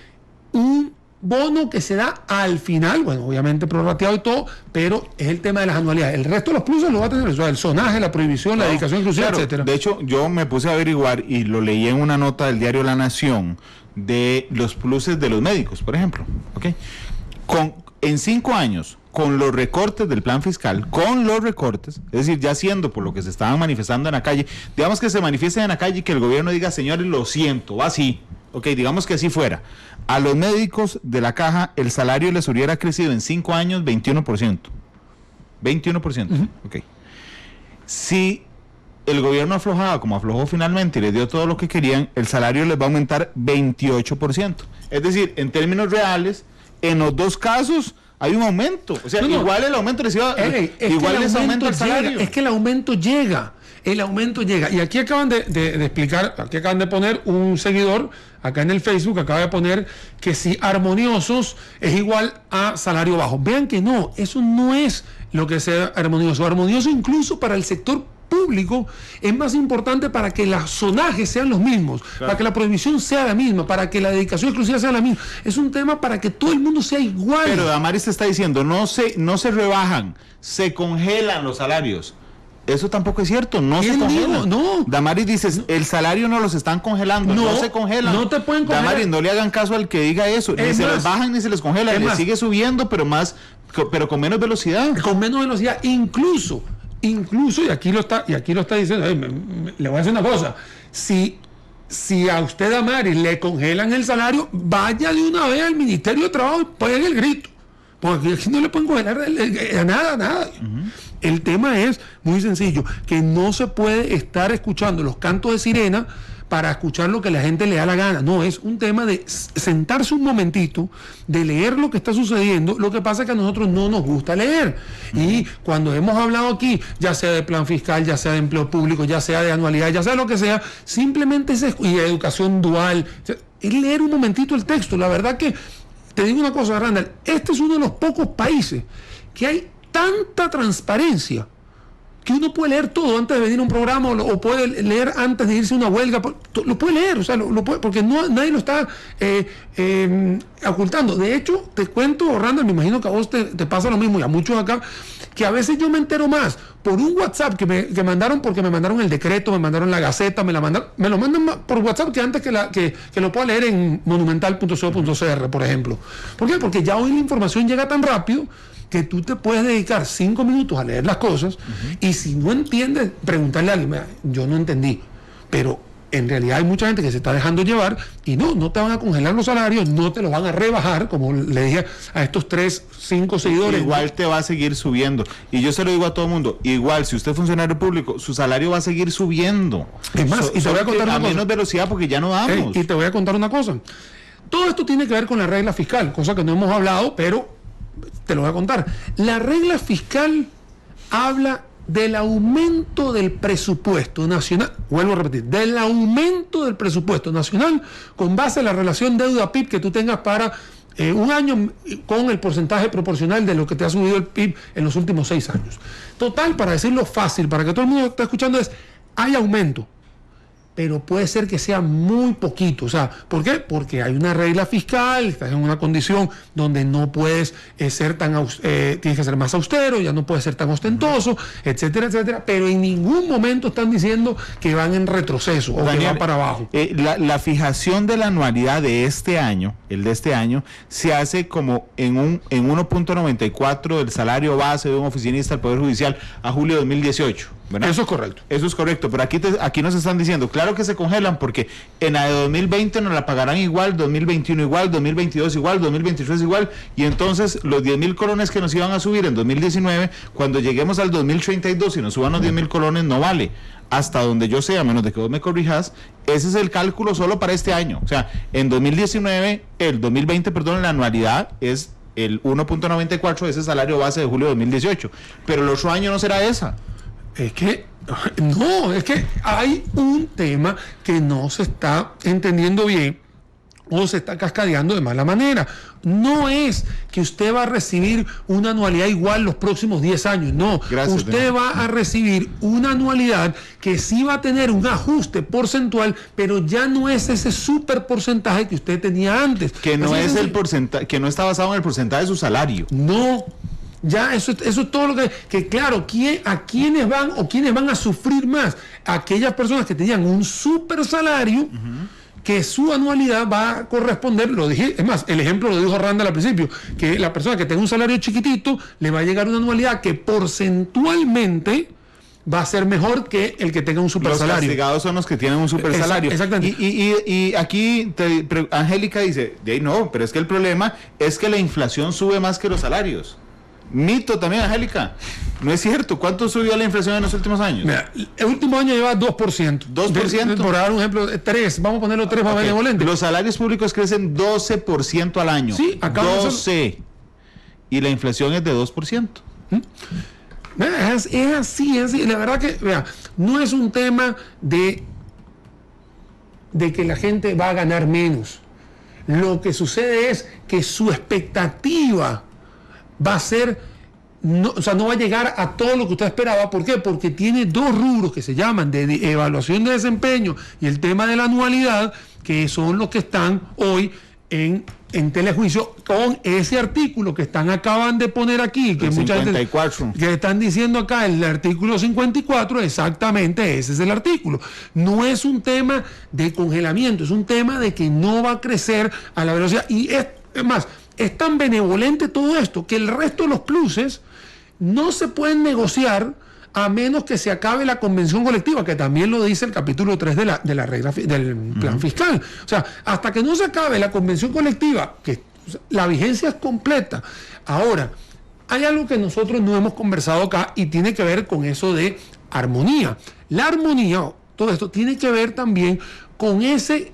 D: un bono que se da al final, bueno, obviamente prorrateado y todo, pero es el tema de las anualidades. El resto de los pluses lo va a tener, o sea, el zonaje, la prohibición, la dedicación exclusiva,
C: claro,
D: etcétera.
C: De hecho, yo me puse a averiguar y lo leí en una nota del diario La Nación de los pluses de los médicos, por ejemplo, ¿ok? En 5 años, con los recortes del plan fiscal, es decir, ya siendo por lo que se estaban manifestando en la calle, digamos que se manifiesten en la calle y que el gobierno diga, señores, lo siento, va así, ok, digamos que así fuera. A los médicos de la caja, el salario les hubiera crecido en 5 años 21%. 21%, ok. Si el gobierno aflojaba como aflojó finalmente y les dio todo lo que querían, el salario les va a aumentar 28%. Es decir, en términos reales, en los dos casos hay un aumento. O sea, igual el aumento les iba, igual les aumenta el salario.
D: Es que el aumento llega. Y aquí acaban de explicar, aquí acaban de poner un seguidor, acá en el Facebook, acaba de poner que si armoniosos es igual a salario bajo. Vean que no, eso no es lo que sea armonioso. Armonioso incluso para el sector público es más importante para que los zonajes sean los mismos, claro, para que la prohibición sea la misma, para que la dedicación exclusiva sea la misma. Es un tema para que todo el mundo sea igual.
C: Pero Damaris te está diciendo, no se rebajan, se congelan los salarios. Eso tampoco es cierto, no se congelan.
D: No.
C: Damaris dice, el salario no los están congelando, no se congelan.
D: No te pueden congelar.
C: Damaris, no le hagan caso al que diga eso, ni se les bajan ni se les congelan, les sigue subiendo, pero con menos velocidad.
D: Con menos velocidad, incluso, y aquí lo está diciendo, le voy a decir una cosa, si a usted, Damaris, le congelan el salario, vaya de una vez al Ministerio de Trabajo y pegue el grito, porque aquí no le pueden congelar nada. El tema es muy sencillo, que no se puede estar escuchando los cantos de sirena para escuchar lo que la gente le da la gana. No, es un tema de sentarse un momentito, de leer lo que está sucediendo. Lo que pasa es que a nosotros no nos gusta leer. Y cuando hemos hablado aquí, ya sea de plan fiscal, ya sea de empleo público, ya sea de anualidad, ya sea lo que sea, simplemente y de educación dual, es leer un momentito el texto. La verdad que, te digo una cosa, Randall, este es uno de los pocos países que hay tanta transparencia que uno puede leer todo antes de venir a un programa, o puede leer antes de irse a una huelga, lo puede leer, o sea, lo puede, porque nadie lo está ocultando. De hecho, te cuento, Randall, me imagino que a vos te pasa lo mismo, y a muchos acá, que a veces yo me entero más por un WhatsApp que mandaron, porque me mandaron el decreto, me mandaron la Gaceta, me lo mandan más por WhatsApp que antes que lo pueda leer en monumental.co.cr, por ejemplo. ¿Por qué? Porque ya hoy la información llega tan rápido que tú te puedes dedicar 5 minutos a leer las cosas, y si no entiendes, preguntarle a alguien, mira, yo no entendí, pero en realidad hay mucha gente que se está dejando llevar, y no te van a congelar los salarios, no te los van a rebajar, como le dije a estos 5 seguidores.
C: Igual te va a seguir subiendo, y yo se lo digo a todo el mundo, igual si usted es funcionario público, su salario va a seguir subiendo.
D: Es más, y te voy a contar una cosa,
C: menos velocidad, porque ya no damos.
D: Y te voy a contar una cosa, todo esto tiene que ver con la regla fiscal, cosa que no hemos hablado, pero te lo voy a contar. La regla fiscal habla del aumento del presupuesto nacional, vuelvo a repetir, del aumento del presupuesto nacional con base a la relación deuda-PIB que tú tengas para un año, con el porcentaje proporcional de lo que te ha subido el PIB en los últimos 6 años. Total, para decirlo fácil, para que todo el mundo que está escuchando, hay aumento. pero puede ser que sea muy poquito. O sea, ¿por qué? Porque hay una regla fiscal, estás en una condición donde no puedes ser tienes que ser más austero, ya no puedes ser tan ostentoso, etcétera, etcétera, pero en ningún momento están diciendo que van en retroceso o Daniel, que van para abajo.
C: La fijación de la anualidad de este año, se hace como en 1.94 del salario base de un oficinista del Poder Judicial a julio de 2018. ¿verdad?
D: Eso es correcto.
C: Eso es correcto, pero aquí nos están diciendo, claro que se congelan porque en la de 2020 nos la pagarán igual, 2021 igual, 2022 igual, 2023 igual, y entonces los 10,000 colones que nos iban a subir en 2019, cuando lleguemos al 2032 y nos suban los 10,000 colones, no vale. Hasta donde yo sé, a menos de que vos me corrijas, ese es el cálculo solo para este año. O sea, en 2020, la anualidad es el 1.94 de ese salario base de julio de 2018, pero el otro año no será esa.
D: Es que hay un tema que no se está entendiendo bien o se está cascadeando de mala manera. No es que usted va a recibir una anualidad igual los próximos 10 años, no. Gracias, usted va a recibir una anualidad que sí va a tener un ajuste porcentual, pero ya no es ese super porcentaje que usted tenía antes.
C: Que no es el porcentaje, que no está basado en el porcentaje de su salario.
D: No. Ya, eso es todo lo que claro, ¿quiénes van a sufrir más? Aquellas personas que tenían un super salario, que su anualidad va a corresponder, lo dije, es más, el ejemplo lo dijo Randall al principio, que la persona que tenga un salario chiquitito, le va a llegar una anualidad que porcentualmente va a ser mejor que el que tenga un super salario.
C: Los castigados son los que tienen un super salario.
D: Exactamente.
C: Y aquí Angélica dice, no, pero es que el problema es que la inflación sube más que los salarios. Mito también, Angélica. No es cierto. ¿Cuánto subió la inflación en los últimos años?
D: Mira, el último año lleva 2%.
C: 2%.
D: Por dar un ejemplo, 3. Vamos a ponerlo 3 más benevolente.
C: Los salarios públicos crecen 12% al año.
D: Sí, acá
C: 12%. Y la inflación es de 2%.
D: Es así. La verdad que, vea, no es un tema de que la gente va a ganar menos. Lo que sucede es que su expectativa va a ser, no va a llegar a todo lo que usted esperaba. ¿Por qué? Porque tiene dos rubros que se llaman de evaluación de desempeño y el tema de la anualidad, que son los que están hoy en telejuicio con ese artículo que acaban de poner aquí, que mucha gente que están diciendo acá, el artículo 54, exactamente ese es el artículo. No es un tema de congelamiento, es un tema de que no va a crecer a la velocidad. Y es más, es tan benevolente todo esto que el resto de los pluses no se pueden negociar a menos que se acabe la convención colectiva, que también lo dice el capítulo 3 de la regla del plan fiscal. O sea, hasta que no se acabe la convención colectiva, que la vigencia es completa. Ahora, hay algo que nosotros no hemos conversado acá y tiene que ver con eso de armonía. La armonía, todo esto, tiene que ver también con ese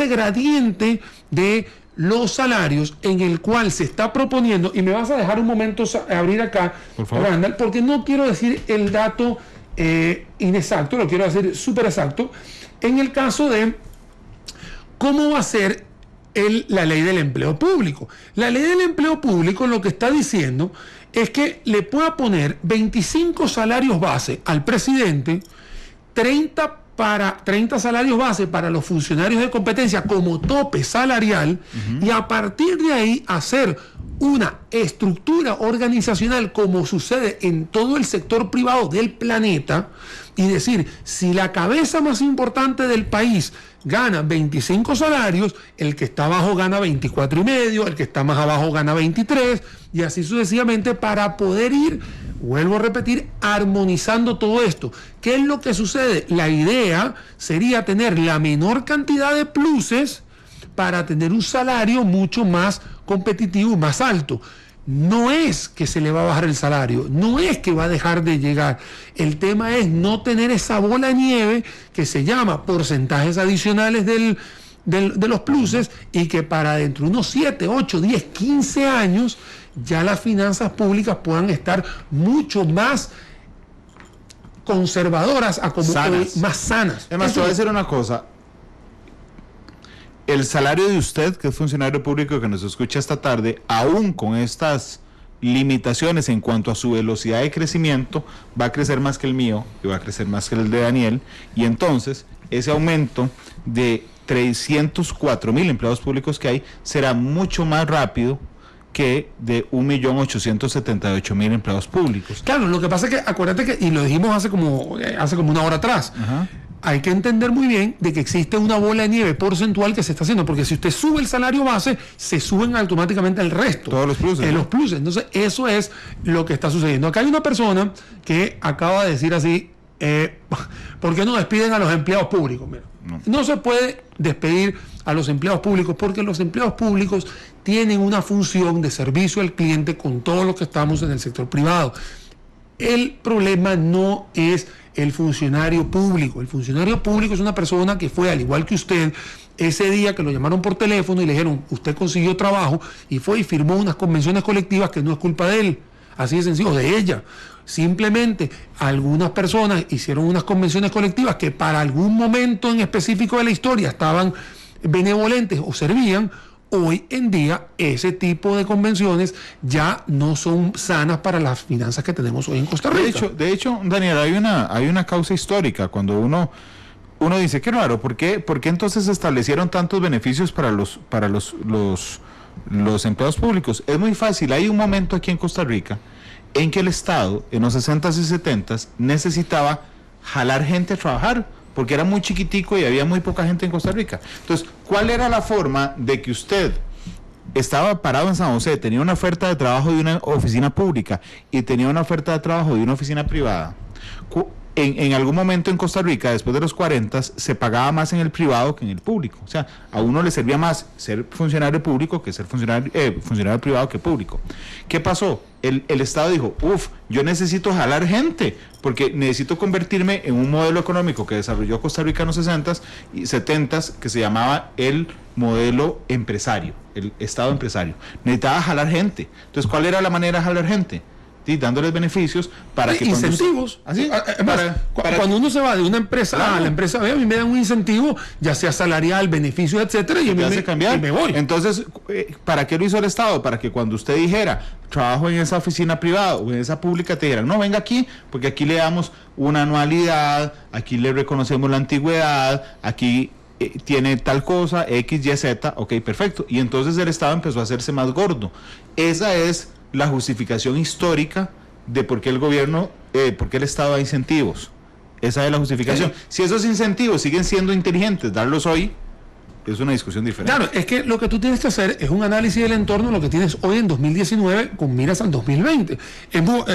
D: gradiente de los salarios en el cual se está proponiendo, y me vas a dejar un momento abrir acá, por favor, Randall, porque no quiero decir el dato inexacto, lo quiero decir súper exacto, en el caso de cómo va a ser la ley del empleo público. La ley del empleo público lo que está diciendo es que le pueda poner 25 salarios base al presidente, 30 salarios base para los funcionarios de competencia como tope salarial, y a partir de ahí hacer una estructura organizacional como sucede en todo el sector privado del planeta, y decir, si la cabeza más importante del país gana 25 salarios, el que está abajo gana 24,5, el que está más abajo gana 23, y así sucesivamente, para poder ir, vuelvo a repetir, armonizando todo esto. ¿Qué es lo que sucede? La idea sería tener la menor cantidad de pluses para tener un salario mucho más competitivo y más alto. No es que se le va a bajar el salario, no es que va a dejar de llegar. El tema es no tener esa bola de nieve que se llama porcentajes adicionales de los pluses, y que para dentro de unos 7, 8, 10, 15 años ya las finanzas públicas puedan estar mucho más conservadoras, más sanas.
C: Además, te voy a decir una cosa. El salario de usted, que es funcionario público que nos escucha esta tarde, aún con estas limitaciones en cuanto a su velocidad de crecimiento, va a crecer más que el mío y va a crecer más que el de Daniel, y entonces ese aumento de 304,000 empleados públicos que hay será mucho más rápido que de 1.878.000 empleados públicos.
D: Claro, lo que pasa es que, acuérdate que, y lo dijimos hace como una hora atrás,
C: Ajá.
D: hay que entender muy bien de que existe una bola de nieve porcentual que se está haciendo, porque si usted sube el salario base, se suben automáticamente el resto.
C: Todos los pluses.
D: Los pluses. Entonces, eso es lo que está sucediendo. Acá hay una persona que acaba de decir así, ¿por qué no despiden a los empleados públicos? Mira, no se puede despedir a los empleados públicos porque los empleados públicos tienen una función de servicio al cliente con todos los que estamos en el sector privado. El problema no es el funcionario público. El funcionario público es una persona que fue, al igual que usted, ese día que lo llamaron por teléfono y le dijeron, usted consiguió trabajo, y fue y firmó unas convenciones colectivas que no es culpa de él, así de sencillo, de ella. Simplemente algunas personas hicieron unas convenciones colectivas que para algún momento en específico de la historia estaban benevolentes o servían. Hoy en día ese tipo de convenciones ya no son sanas para las finanzas que tenemos hoy en Costa Rica.
C: De hecho, Daniel, hay una causa histórica cuando uno dice, qué raro, ¿por qué entonces se establecieron tantos beneficios para los empleados públicos? Es muy fácil. Hay un momento aquí en Costa Rica en que el Estado, en los 60s y 70s, necesitaba jalar gente a trabajar, porque era muy chiquitico y había muy poca gente en Costa Rica. Entonces, ¿cuál era la forma de que usted estaba parado en San José, tenía una oferta de trabajo de una oficina pública y tenía una oferta de trabajo de una oficina privada? En algún momento en Costa Rica, después de los 40, se pagaba más en el privado que en el público. O sea, a uno le servía más ser funcionario público que ser funcionario privado que público. ¿Qué pasó? El Estado dijo, yo necesito jalar gente, porque necesito convertirme en un modelo económico que desarrolló Costa Rica en los 60s y 70s, que se llamaba el modelo empresario, el Estado empresario. Necesitaba jalar gente. Entonces, ¿cuál era la manera de jalar gente? Sí, dándoles beneficios para que
D: incentivos. Cuando uno se va de una empresa A a la empresa B, a mí me dan un incentivo, ya sea salarial, beneficios, etcétera, y me voy.
C: Entonces, ¿para qué lo hizo el Estado? Para que cuando usted dijera trabajo en esa oficina privada o en esa pública, te dijeran, no, venga aquí, porque aquí le damos una anualidad, aquí le reconocemos la antigüedad, aquí tiene tal cosa, X, Y, Z, ok, perfecto. Y entonces el Estado empezó a hacerse más gordo. Esa es la justificación histórica de por qué el gobierno, por qué el Estado da incentivos. Esa es la justificación. Si esos incentivos siguen siendo inteligentes, darlos hoy, es una discusión diferente.
D: Claro, es que lo que tú tienes que hacer es un análisis del entorno de lo que tienes hoy en 2019 con miras al 2020.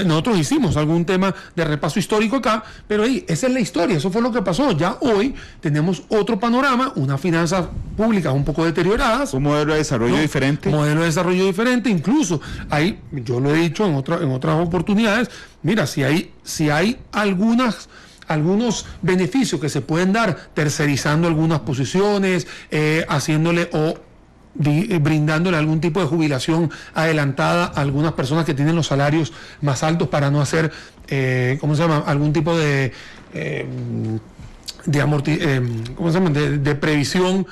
D: Nosotros hicimos algún tema de repaso histórico acá, pero ahí, esa es la historia, eso fue lo que pasó. Ya hoy tenemos otro panorama, unas finanzas públicas un poco deterioradas.
C: Un modelo de desarrollo diferente.
D: Modelo de desarrollo diferente, incluso ahí, yo lo he dicho en otras oportunidades, mira, si hay algunos beneficios que se pueden dar tercerizando algunas posiciones, haciéndole o brindándole algún tipo de jubilación adelantada a algunas personas que tienen los salarios más altos para no hacer, algún tipo de previsión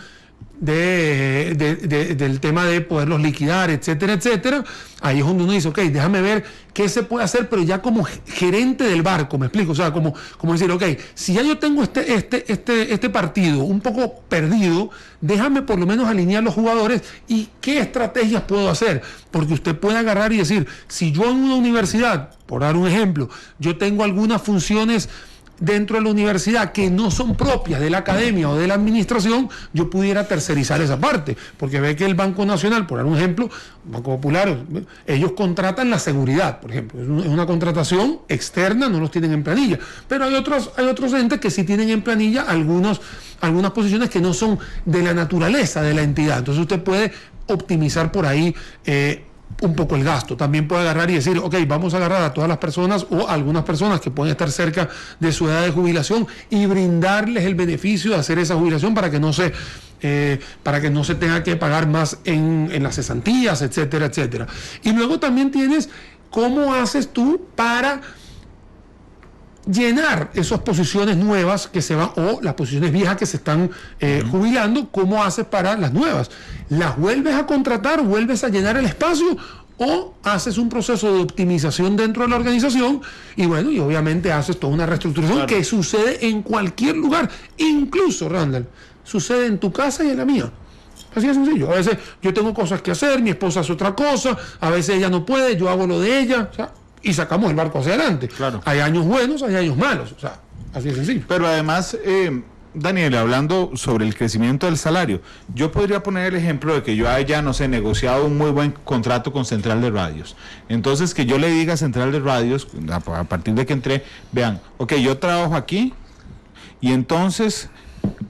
D: del tema de poderlos liquidar, etcétera, etcétera. Ahí es donde uno dice, ok, déjame ver qué se puede hacer, pero ya como gerente del barco, me explico, o sea, como decir, ok, si ya yo tengo este partido un poco perdido, déjame por lo menos alinear los jugadores y qué estrategias puedo hacer, porque usted puede agarrar y decir, si yo en una universidad, por dar un ejemplo, yo tengo algunas funciones dentro de la universidad que no son propias de la academia o de la administración, yo pudiera tercerizar esa parte, porque ve que el Banco Nacional, por dar un ejemplo, Banco Popular, ellos contratan la seguridad, por ejemplo, es una contratación externa, no los tienen en planilla, pero hay otros entes que sí tienen en planilla algunas posiciones que no son de la naturaleza de la entidad, entonces usted puede optimizar por ahí un poco el gasto. También puede agarrar y decir, ok, vamos a agarrar a todas las personas o a algunas personas que pueden estar cerca de su edad de jubilación y brindarles el beneficio de hacer esa jubilación para que no se tenga que pagar más en las cesantías, etcétera, etcétera. Y luego también tienes cómo haces tú para llenar esas posiciones nuevas que se van, o las posiciones viejas que se están jubilando, ¿cómo haces para las nuevas? ¿Las vuelves a contratar, vuelves a llenar el espacio o haces un proceso de optimización dentro de la organización y bueno, y obviamente haces toda una reestructuración que sucede en cualquier lugar, incluso, Randall, sucede en tu casa y en la mía. Así de sencillo. A veces yo tengo cosas que hacer, mi esposa hace otra cosa, a veces ella no puede, yo hago lo de ella, o sea, y sacamos el barco hacia adelante.
C: Claro.
D: Hay años buenos, hay años malos, o sea, así de sencillo.
C: Pero además, Daniel, hablando sobre el crecimiento del salario, yo podría poner el ejemplo de que yo haya, no sé, negociado un muy buen contrato con Central de Radios. Entonces, que yo le diga a Central de Radios, a partir de que entré, vean, ok, yo trabajo aquí y entonces,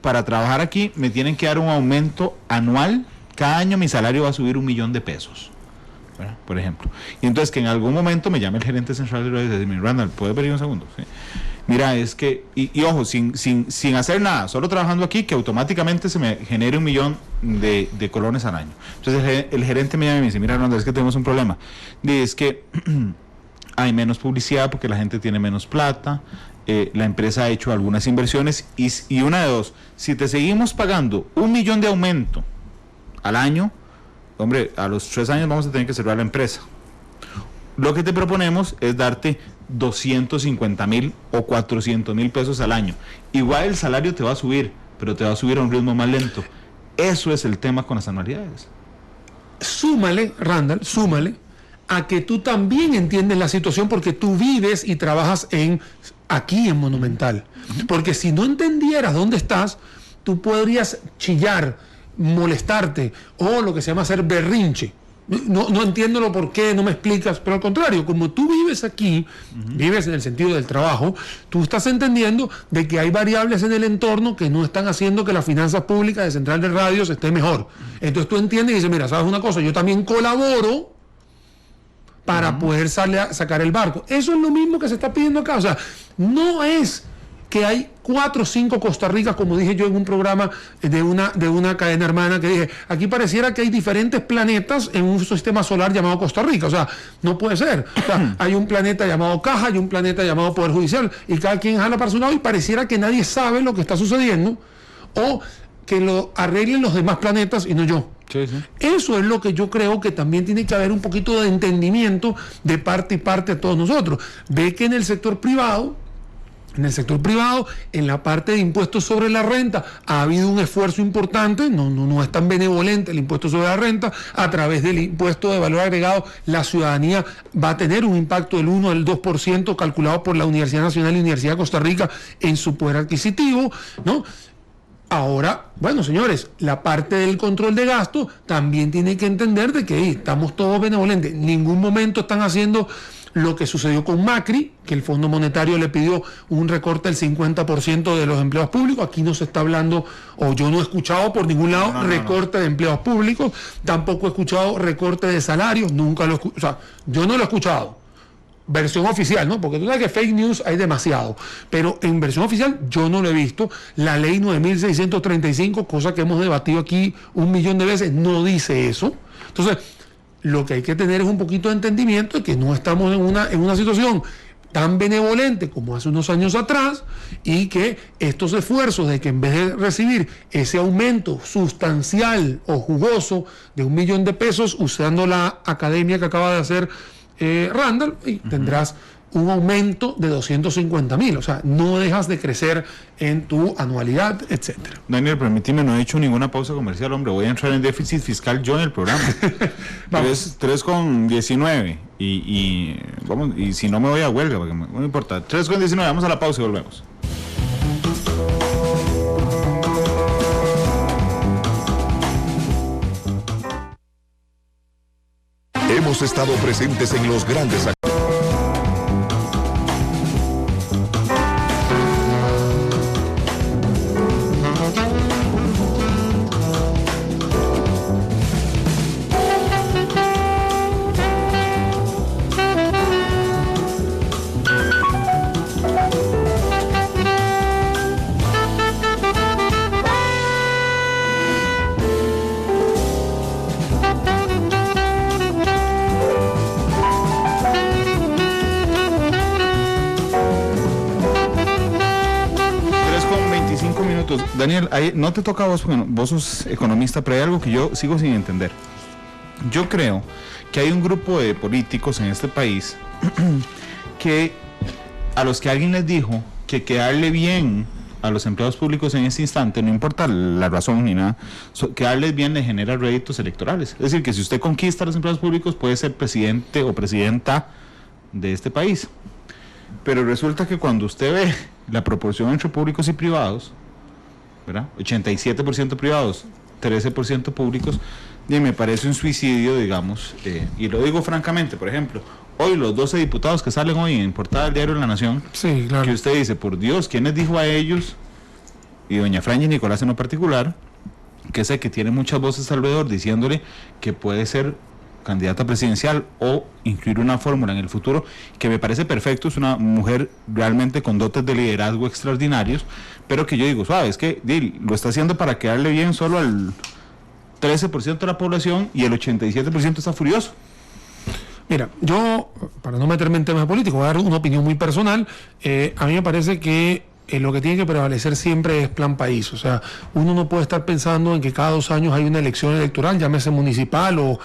C: para trabajar aquí, me tienen que dar un aumento anual. Cada año mi salario va a subir $1,000,000, ¿verdad? Por ejemplo. Y entonces que en algún momento me llame el gerente central de Radios y decirme, Randall, ¿puedes venir un segundo? ¿Sí? Mira, es que, y ojo, sin hacer nada, solo trabajando aquí, que automáticamente se me genere $1,000,000 de colones al año. Entonces el gerente me llama y me dice, mira, Randall, es que tenemos un problema. Es que hay menos publicidad porque la gente tiene menos plata, la empresa ha hecho algunas inversiones y una de dos, si te seguimos pagando $1,000,000 de aumento al año, hombre, a los 3 años vamos a tener que cerrar la empresa. Lo que te proponemos es darte 250,000 o 400,000 pesos al año. Igual el salario te va a subir, pero te va a subir a un ritmo más lento. Eso es el tema con las anualidades.
D: Súmale, Randall, súmale a que tú también entiendes la situación porque tú vives y trabajas aquí en Monumental. Porque si no entendieras dónde estás, tú podrías chillar, molestarte o lo que se llama hacer berrinche. No entiendo lo por qué, no me explicas, pero al contrario, como tú vives aquí, vives en el sentido del trabajo, tú estás entendiendo de que hay variables en el entorno que no están haciendo que las finanzas públicas de Central de Radios esté mejor. Entonces tú entiendes y dices, mira, ¿sabes una cosa? Yo también colaboro para poder sacar el barco. Eso es lo mismo que se está pidiendo acá. O sea, no es que hay 4 o 5 Costa Ricas, como dije yo en un programa de una cadena hermana, que dije, aquí pareciera que hay diferentes planetas en un sistema solar llamado Costa Rica. O sea, no puede ser. O sea, hay un planeta llamado Caja y un planeta llamado Poder Judicial, y cada quien jala para su lado y pareciera que nadie sabe lo que está sucediendo o que lo arreglen los demás planetas y no yo.
C: Sí, sí.
D: Eso es lo que yo creo que también tiene que haber un poquito de entendimiento de parte y parte de todos nosotros. Ve que en el sector privado, en la parte de impuestos sobre la renta, ha habido un esfuerzo importante, no es tan benevolente el impuesto sobre la renta. A través del impuesto de valor agregado, la ciudadanía va a tener un impacto del 1 al 2% calculado por la Universidad Nacional y Universidad de Costa Rica en su poder adquisitivo, ¿no? Ahora, bueno, señores, la parte del control de gasto también tiene que entender de que estamos todos benevolentes. En ningún momento están haciendo lo que sucedió con Macri, que el Fondo Monetario le pidió un recorte del 50% de los empleados públicos. Aquí no se está hablando, o yo no he escuchado por ningún lado recorte de empleados públicos, tampoco he escuchado recorte de salarios, nunca lo he escuchado, o sea, yo no lo he escuchado. Versión oficial, ¿no? Porque tú sabes que fake news hay demasiado, pero en versión oficial yo no lo he visto. La ley 9.635, cosa que hemos debatido aquí 1,000,000 de veces, no dice eso. Entonces, lo que hay que tener es un poquito de entendimiento de que no estamos en una situación tan benevolente como hace unos años atrás, y que estos esfuerzos de que en vez de recibir ese aumento sustancial o jugoso de $1,000,000 de pesos, usando la academia que acaba de hacer Randall, y tendrás un aumento de 250,000, o sea, no dejas de crecer en tu anualidad, etcétera.
C: Daniel, permíteme, no he hecho ninguna pausa comercial, hombre, voy a entrar en déficit fiscal yo en el programa. 3,19 y vamos, y si no me voy a huelga, porque no importa. 3,19, vamos a la pausa y volvemos.
E: Hemos estado presentes en los grandes actos.
C: Daniel, no te toca a vos, porque vos sos economista, pero hay algo que yo sigo sin entender. Yo creo que hay un grupo de políticos en este país que a los que alguien les dijo que quedarle bien a los empleados públicos en este instante, no importa la razón ni nada, quedarles bien le genera réditos electorales. Es decir, que si usted conquista a los empleados públicos puede ser presidente o presidenta de este país. Pero resulta que cuando usted ve la proporción entre públicos y privados, ¿verdad? 87% privados, 13% públicos, y me parece un suicidio, digamos, y lo digo francamente. Por ejemplo, hoy los 12 diputados que salen hoy en portada del diario La Nación,
D: sí, claro,
C: que usted dice, por Dios, ¿quién les dijo a ellos? Y doña Franja Nicolás en lo particular, que sé que tiene muchas voces alrededor diciéndole que puede ser candidata presidencial o incluir una fórmula en el futuro, que me parece perfecto, es una mujer realmente con dotes de liderazgo extraordinarios, pero que yo digo, ¿sabes qué? Lo está haciendo para quedarle bien solo al 13% de la población y el 87% está furioso.
D: Mira, yo, para no meterme en temas políticos, voy a dar una opinión muy personal. A mí me parece que lo que tiene que prevalecer siempre es plan país. O sea, uno no puede estar pensando en que cada 2 años hay una elección electoral, llámese municipal o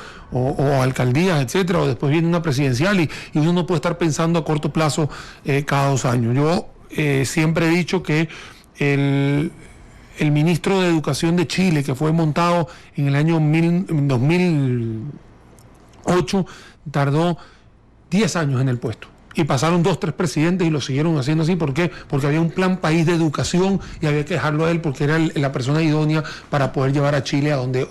D: alcaldías, etcétera, o después viene una presidencial y uno no puede estar pensando a corto plazo cada 2 años. Yo siempre he dicho que el ministro de Educación de Chile, que fue montado en el año 2008, tardó 10 años en el puesto. Y pasaron 2, 3 presidentes y lo siguieron haciendo así. ¿Por qué? Porque había un plan país de educación y había que dejarlo a él porque era la persona idónea para poder llevar a Chile a donde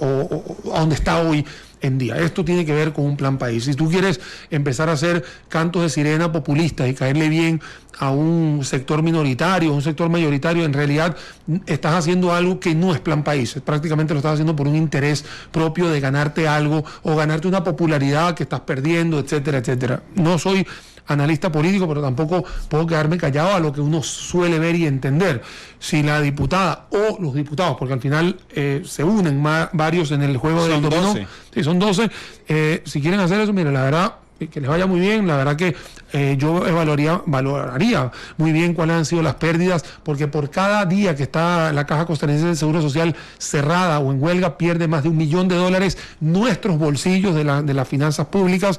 D: está hoy en día. Esto tiene que ver con un plan país. Si tú quieres empezar a hacer cantos de sirena populistas y caerle bien a un sector minoritario, a un sector mayoritario, en realidad estás haciendo algo que no es plan país. Prácticamente lo estás haciendo por un interés propio de ganarte algo o ganarte una popularidad que estás perdiendo, etcétera, etcétera. No soy analista político, pero tampoco puedo quedarme callado a lo que uno suele ver y entender. Si la diputada o los diputados, porque al final se unen varios en el juego del dominó, sí, son 12, si quieren hacer eso, mire, la verdad, que les vaya muy bien. La verdad que yo valoraría muy bien cuáles han sido las pérdidas, porque por cada día que está la Caja Costarricense del Seguro Social cerrada o en huelga, pierde más de $1 millón nuestros bolsillos de las finanzas públicas.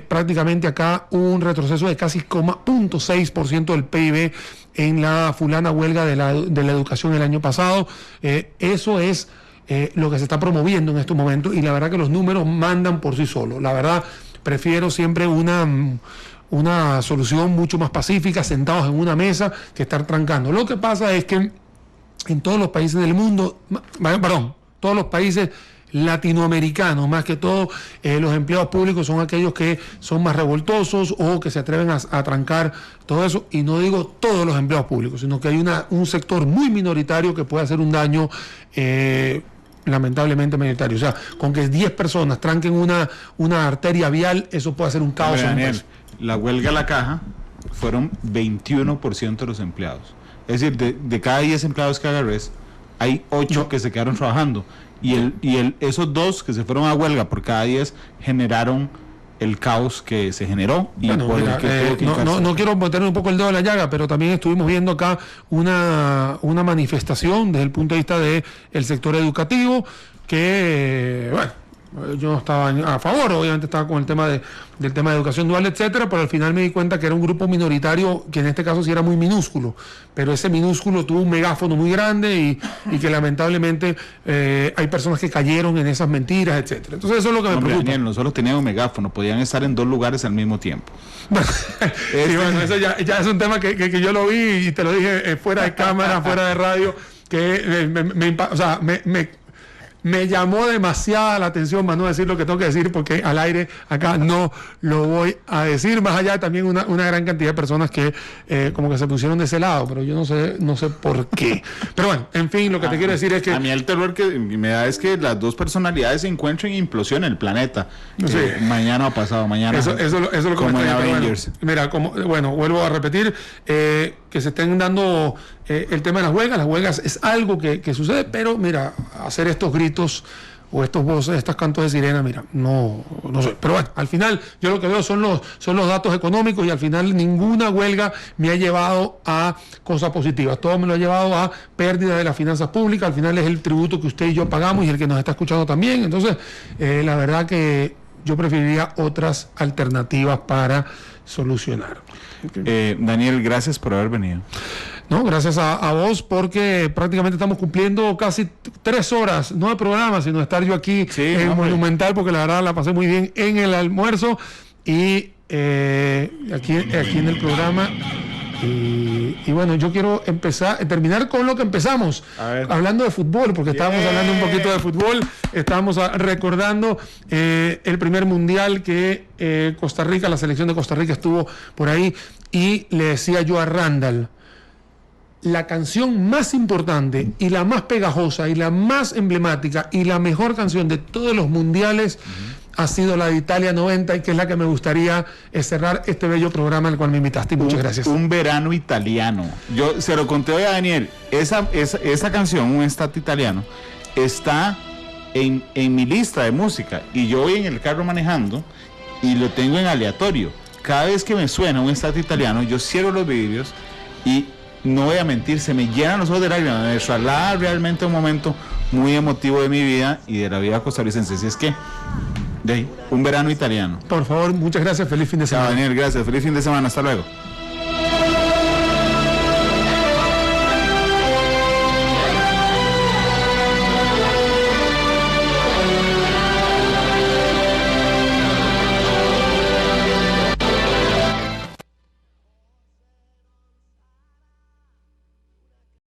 D: Prácticamente acá hubo un retroceso de casi 0,6% del PIB en la fulana huelga de la educación el año pasado. Eso es lo que se está promoviendo en estos momentos, y la verdad que los números mandan por sí solos. La verdad, prefiero siempre una solución mucho más pacífica, sentados en una mesa, que estar trancando. Lo que pasa es que en todos los países del mundo, todos los países latinoamericanos, más que todo, los empleados públicos son aquellos que son más revoltosos o que se atreven a trancar todo eso. Y no digo todos los empleados públicos, sino que hay un sector muy minoritario que puede hacer un daño lamentablemente mayoritario. O sea, con que 10 personas tranquen una arteria vial, eso puede hacer un caos.
C: Daniel, la huelga a la Caja fueron 21% de los empleados. Es decir, de cada 10 empleados que agarres, hay 8 que se quedaron trabajando. Y esos 2 que se fueron a huelga por cada 10 generaron el caos que se generó. Y
D: bueno,
C: por
D: mira,
C: el que
D: no quiero meterme un poco el dedo en la llaga, pero también estuvimos viendo acá una manifestación desde el punto de vista del sector educativo que, yo no estaba a favor, obviamente estaba con el tema del tema de educación dual, etcétera, pero al final me di cuenta que era un grupo minoritario que en este caso sí era muy minúsculo, pero ese minúsculo tuvo un megáfono muy grande y que lamentablemente hay personas que cayeron en esas mentiras, etcétera. Entonces eso es lo que me preocupa.
C: Daniel, no solo tenían un megáfono, podían estar en 2 lugares al mismo tiempo.
D: Sí, bueno, eso ya es un tema que yo lo vi y te lo dije fuera de cámara, fuera de radio, que me llamó demasiada la atención, más no decir lo que tengo que decir, porque al aire acá no lo voy a decir. Más allá también una gran cantidad de personas que como que se pusieron de ese lado, pero yo no sé por qué. Pero bueno, en fin, lo que te quiero decir es que...
C: A mí el terror que me da es que las 2 personalidades se encuentren e implosionen el planeta.
D: Sí.
C: Mañana o pasado mañana.
D: Eso es lo que
C: como
D: me
C: en
D: está
C: Avengers.
D: Vuelvo a repetir, que se estén dando el tema de las huelgas. Las huelgas es algo que sucede, pero mira, hacer estos gritos o estos voces, estos cantos de sirena, mira, no sé. Pero bueno, al final yo lo que veo son los datos económicos, y al final ninguna huelga me ha llevado a cosas positivas. Todo me lo ha llevado a pérdida de las finanzas públicas. Al final es el tributo que usted y yo pagamos y el que nos está escuchando también. Entonces, la verdad que yo preferiría otras alternativas para solucionar.
C: Daniel, gracias por haber venido.
D: No, gracias a vos, porque prácticamente estamos cumpliendo casi 3 horas, no de programa, sino de estar yo aquí en Monumental, porque la verdad la pasé muy bien en el almuerzo y aquí en el programa. Y bueno, yo quiero terminar con lo que empezamos, hablando de fútbol, porque estábamos hablando un poquito de fútbol, estábamos recordando el primer mundial que Costa Rica, la selección de Costa Rica estuvo por ahí, y le decía yo a Randall, la canción más importante y la más pegajosa y la más emblemática y la mejor canción de todos los mundiales ha sido la de Italia 90, y que es la que me gustaría cerrar este bello programa al cual me invitaste. Muchas gracias.
C: Un verano italiano. Yo se lo conté hoy a Daniel. Esa canción, un estate italiano, está en mi lista de música, y yo voy en el carro manejando y lo tengo en aleatorio. Cada vez que me suena un estate italiano, yo cierro los vidrios y no voy a mentir, se me llenan los ojos de lágrimas, me traslada realmente a un momento muy emotivo de mi vida y de la vida costarricense. Así es que, un verano italiano.
D: Por favor, muchas gracias, feliz fin de semana.
C: Daniel, gracias, feliz fin de semana, hasta luego.